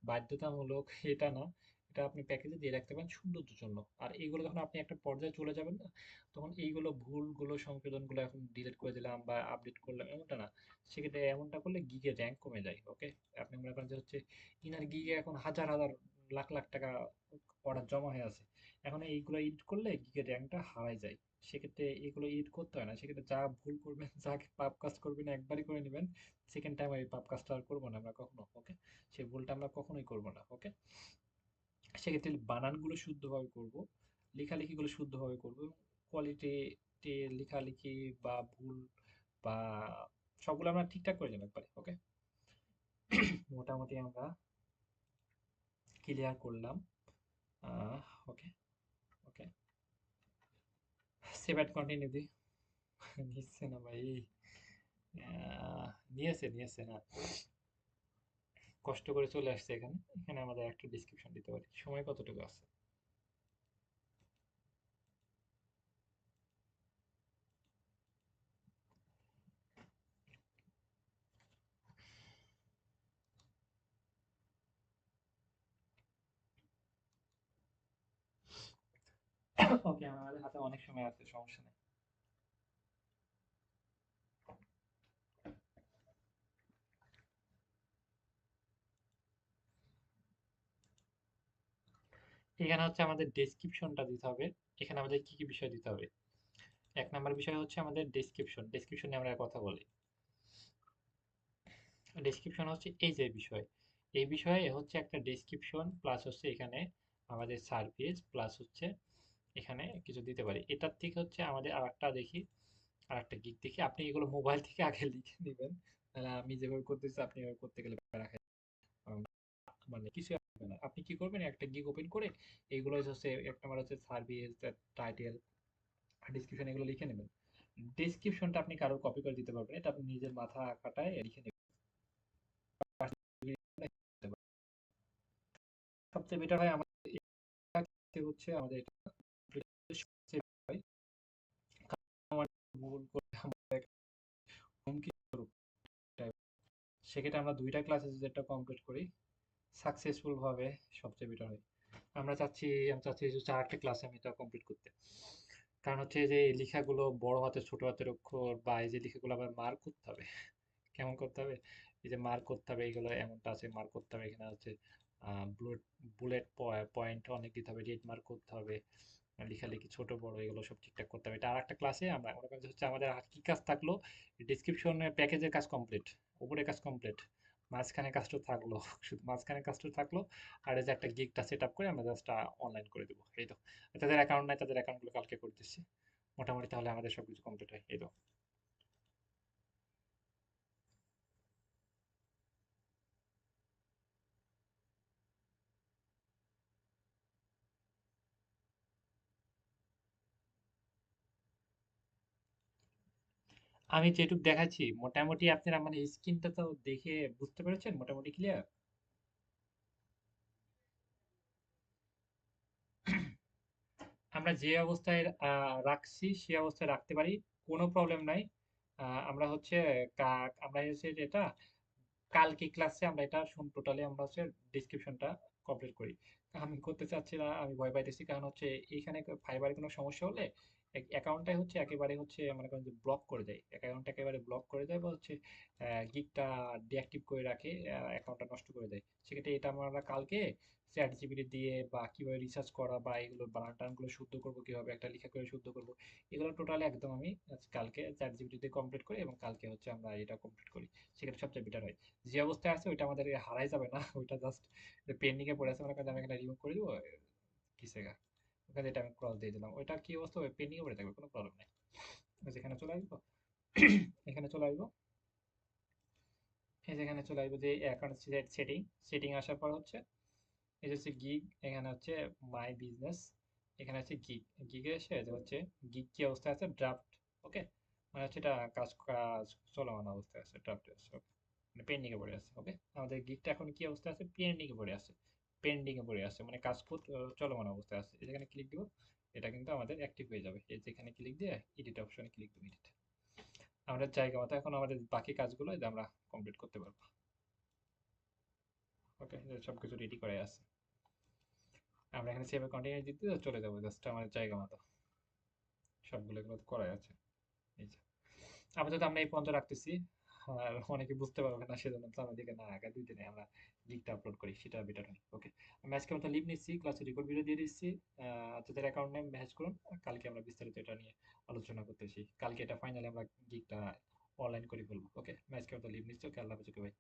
বাধ্যতামূলক এটা না, এটা আপনি প্যাকেজে দিয়ে রাখতে পারেন সৌন্দর্যের জন্য। আর এইগুলো যখন আপনি একটা পর্যায়ে চলে যাবেন না, তখন এইগুলো ভুলগুলো সংশোধনগুলো এখন ডিলিট করে দিলাম বা আপডেট করলাম এমনটা না, সেক্ষেত্রে এমনটা করলে গিগের র্যাঙ্ক কমে যায়। ওকে, আপনি মনে করেন যে হচ্ছে ইনার গিগে এখন হাজার হাজার লাখ লাখ টাকা অর্ডার জমা হয়ে আছে, এখন এইগুলো এডিট করলে গিগের র্যাঙ্কটা হারায় যায়। সেক্ষেত্রে এগুলো এডিট করতে হয় না, সেক্ষেত্রে যা ভুল করবেন যা পাপ কাজ করবেন একবারই করে নেবেন, সেকেন্ড টাইম এই পাপ কাজটা আর করবো না আমরা কখনো। ওকে, সেই ভুলটা আমরা কখনোই করবো না। ওকে, সেক্ষেত্রে বানানগুলো শুদ্ধভাবে করব, লেখালেখিগুলো শুদ্ধভাবে করব, কোয়ালিটি লেখালেখি বা ভুল বা সবগুলো আমরা ঠিকঠাক করে নেব একবারে। ওকে, মোটামুটি আমরা ক্লিয়ার করলাম। ওকে, ওকে, সেভ অ্যান্ড কন্টিনিউ দিই। নিচ্ছে না ভাই, আহ, নিয়েছে না, কষ্ট করে চলে আসছে এখানে। এখানে আমাদের একটা ডিসক্রিপশন দিতে পারি, সময় কতটুকু আছে। ওকে, আমাদের হাতে অনেক সময় আছে, সমস্যা নেই। এখানে হচ্ছে আমাদের ডেসক্রিপশনটা দিতে হবে। এখানে আমাদের কি কি বিষয় দিতে হবে? এক নাম্বার বিষয় হচ্ছে আমাদের ডেসক্রিপশন নিয়ে আমরা কথা বলি। ডেসক্রিপশন হচ্ছে এই যে বিষয়, এই বিষয়ে হচ্ছে একটা ডেসক্রিপশন প্লাস হচ্ছে এখানে আমাদের সার্ভিস প্লাস হচ্ছে এখানে কিছু দিতে পারি। এটার থেকে হচ্ছে আমাদের আরেকটা দেখি, আরেকটা গিগ দেখি। আপনি এগুলো মোবাইল থেকে আগে লিখে নেবেন, তাহলে আমি যেভাবে করতেছি আপনি এভাবে করতে গেলে প্যারা খাই। মানে কিছু আসবে না। আপনি কি করবেন, একটা গিগ ওপেন করে এইগুলো হচ্ছে এক নাম্বার হচ্ছে সার্ভিস, টাইটেল, ডিসক্রিপশন এগুলো লিখে নেবেন। ডেসক্রিপশনটা আপনি কারোর কপি করে দিতে পারবেন, এটা আপনি নিজের মাথা কাটায় লিখে নেবেন। সবচেয়ে বেটার হয় আমাদের হচ্ছে আমাদের এটা সবচেয়ে হয়, আমার ভুল করে আমাদের হুমকি স্বরূপ type। সেক্ষেত্রে আমরা দুইটা ক্লাসে যদি একটা কমপ্লিট করি সাকসেসফুল ভাবে, সবচেয়ে বেটার হয়। আমি চাচ্ছি যে 4টা ক্লাসে আমি এটা কমপ্লিট করতে। কারণ হচ্ছে যে এই লেখাগুলো বড় হাতের ছোট হাতের অক্ষর বা এই যে লেখাগুলো আবার মার্ক করতে হবে। কেমন করতে হবে? এই যে মার্ক করতে হবে, এগুলো এমনটা আছে মার্ক করতে হবে। এখানে হচ্ছে বুলেট বুলেট পয়েন্ট অনেক দিতে হবে, রেড মার্ক করতে হবে, লেখালেখি ছোট বড় এগুলো সব ঠিকঠাক করতে হবে। এটা আর একটা ক্লাসে আমরা মনে করেন যে হচ্ছে আমাদের আর কি কাজ থাকলো, ডিসক্রিপশনে প্যাকেজের কাজ কমপ্লিট, উপরে কাজ কমপ্লিট, মাঝখানে কাজটা থাকলো, শুধু মাঝখানে কাজটা থাকলো। আর এই যে একটা গিগটা সেট আপ করে আমরা জাস্ট অনলাইন করে দেবো, এই তো। যাদের অ্যাকাউন্ট নাই তাদের অ্যাকাউন্টগুলো কালকে করে দিচ্ছি। মোটামুটি তাহলে আমাদের সবকিছু কমপ্লিট হয়, এই তো। আমি যেটুকু দেখাচ্ছি মোটামুটি আপনারা মানে স্ক্রিনটা তো দেখে বুঝতে পেরেছেন মোটামুটি ক্লিয়ার। আমরা যে অবস্থায় রাখছি সে অবস্থায় রাখতে পারি, কোনো প্রবলেম নাই। আমরা হচ্ছে আমরা হচ্ছে এটা কালকে ক্লাসে আমরা এটা টোটালি আমরা হচ্ছে ডিসক্রিপশনটা কমপ্লিট করি। আমি করতে চাচ্ছি না, আমি ভয় পাইতেছি, কারণ হচ্ছে এইখানে ফাইবারে কোনো সমস্যা হলে অ্যাকাউন্টটাই হচ্ছে একেবারে হচ্ছে মনে করেন যে ব্লক করে দেয়, অ্যাকাউন্ট একেবারে ব্লক করে দেয় বা হচ্ছে গিগটা ডিঅ্যাক্টিভ করে রাখে, অ্যাকাউন্টটা নষ্ট করে দেয়। সেক্ষেত্রে এটা আমরা কালকে চ্যাট জিপিটি দিয়ে বা কিভাবে রিসার্চ করা বা এগুলো বানান টানগুলো শুদ্ধ করবো, কিভাবে একটা লেখা করে শুদ্ধ করবো, এগুলো টোটালি একদম আমি কালকে চ্যাট জিপিটি দিয়ে কমপ্লিট করি এবং কালকে হচ্ছে আমরা এটা কমপ্লিট করি। সেক্ষেত্রে সবচেয়ে বেটার হয়। যে অবস্থায় আছে ওইটা আমাদের হারাই যাবে না, ওইটা জাস্ট পেন্ডিং এ পড়ে আছে, মনে করেন আমি এখানে রিমুভ করে দিব কিসে ওখানে এটা আমি ক্রস দিয়ে দিলাম, ওইটা কি অবস্থা হবে, পেন্ডিং এ পড়ে থাকবে, কোনো প্রবলেম নেই। যেখানে চলে আসবো, এখানে চলে আসবো, এই যেখানে চলে আসবো যে অ্যাকাউন্ট সেটিং, সেটিং আসার পর হচ্ছে এই যে হচ্ছে গিগ, এখানে হচ্ছে মাই বিজনেস, এখানে হচ্ছে গিগ, গিগে এসে যে হচ্ছে গিগ কি অবস্থায় আছে, ড্রাফট। ওকে, মানে হচ্ছে এটা কাজ কাজ চলমান অবস্থায় আছে, ড্রাফটে আছে, ওকে, মানে পেন্ডিং এ পড়ে আছে। ওকে, আমাদের গিগটা এখন কি অবস্থায় আছে, পেন্ডিং এ পড়ে আছে, পেন্ডিং এ পড়ে আছে মানে কাজ চলমান অবস্থায় আছে। যেখানে ক্লিক দিব এটা কিন্তু আমাদের অ্যাক্টিভ হয়ে যাবে, এই যেখানে ক্লিক দিয়ে এডিট অপশনে ক্লিক দিব, এডিট, আমাদের জায়গা মতো এখন আমাদের বাকি কাজগুলো এই যে আমরা কমপ্লিট করতে পারবো। ওকে, সবকিছু রেডি করে আছে, আমরা এখানে সেভ কন্টিনিউ দিতে চলে যাবো জাস্ট আমাদের জায়গা মতো, সবগুলো এগুলো করাই আছে। এই যে আপাতত আমরা এই পর্যন্ত রাখতেছি, আর অনেকে বুঝতে পারবে না সেজন্য তো আমাদেরকে না আগে 2 দিনে আমরা লিঙ্কটা আপলোড করি, সেটা বেটার হয়। ওকে, আমি আজকে মতো লিভ নিচ্ছি, ক্লাসে রেকর্ড ভিডিও দিয়ে দিচ্ছি, যাদের অ্যাকাউন্ট নেম মেসেজ করুন, আর কালকে আমরা বিস্তারিত এটা নিয়ে আলোচনা করতেছি, কালকে এটা ফাইনালি আমরা গিগটা অনলাইন করে ফেলবো। ওকে, আমি আজকে মতো লিভ নিচ্ছি, ওকে, আল্লাহ হাফেজ, ওকে ভাই।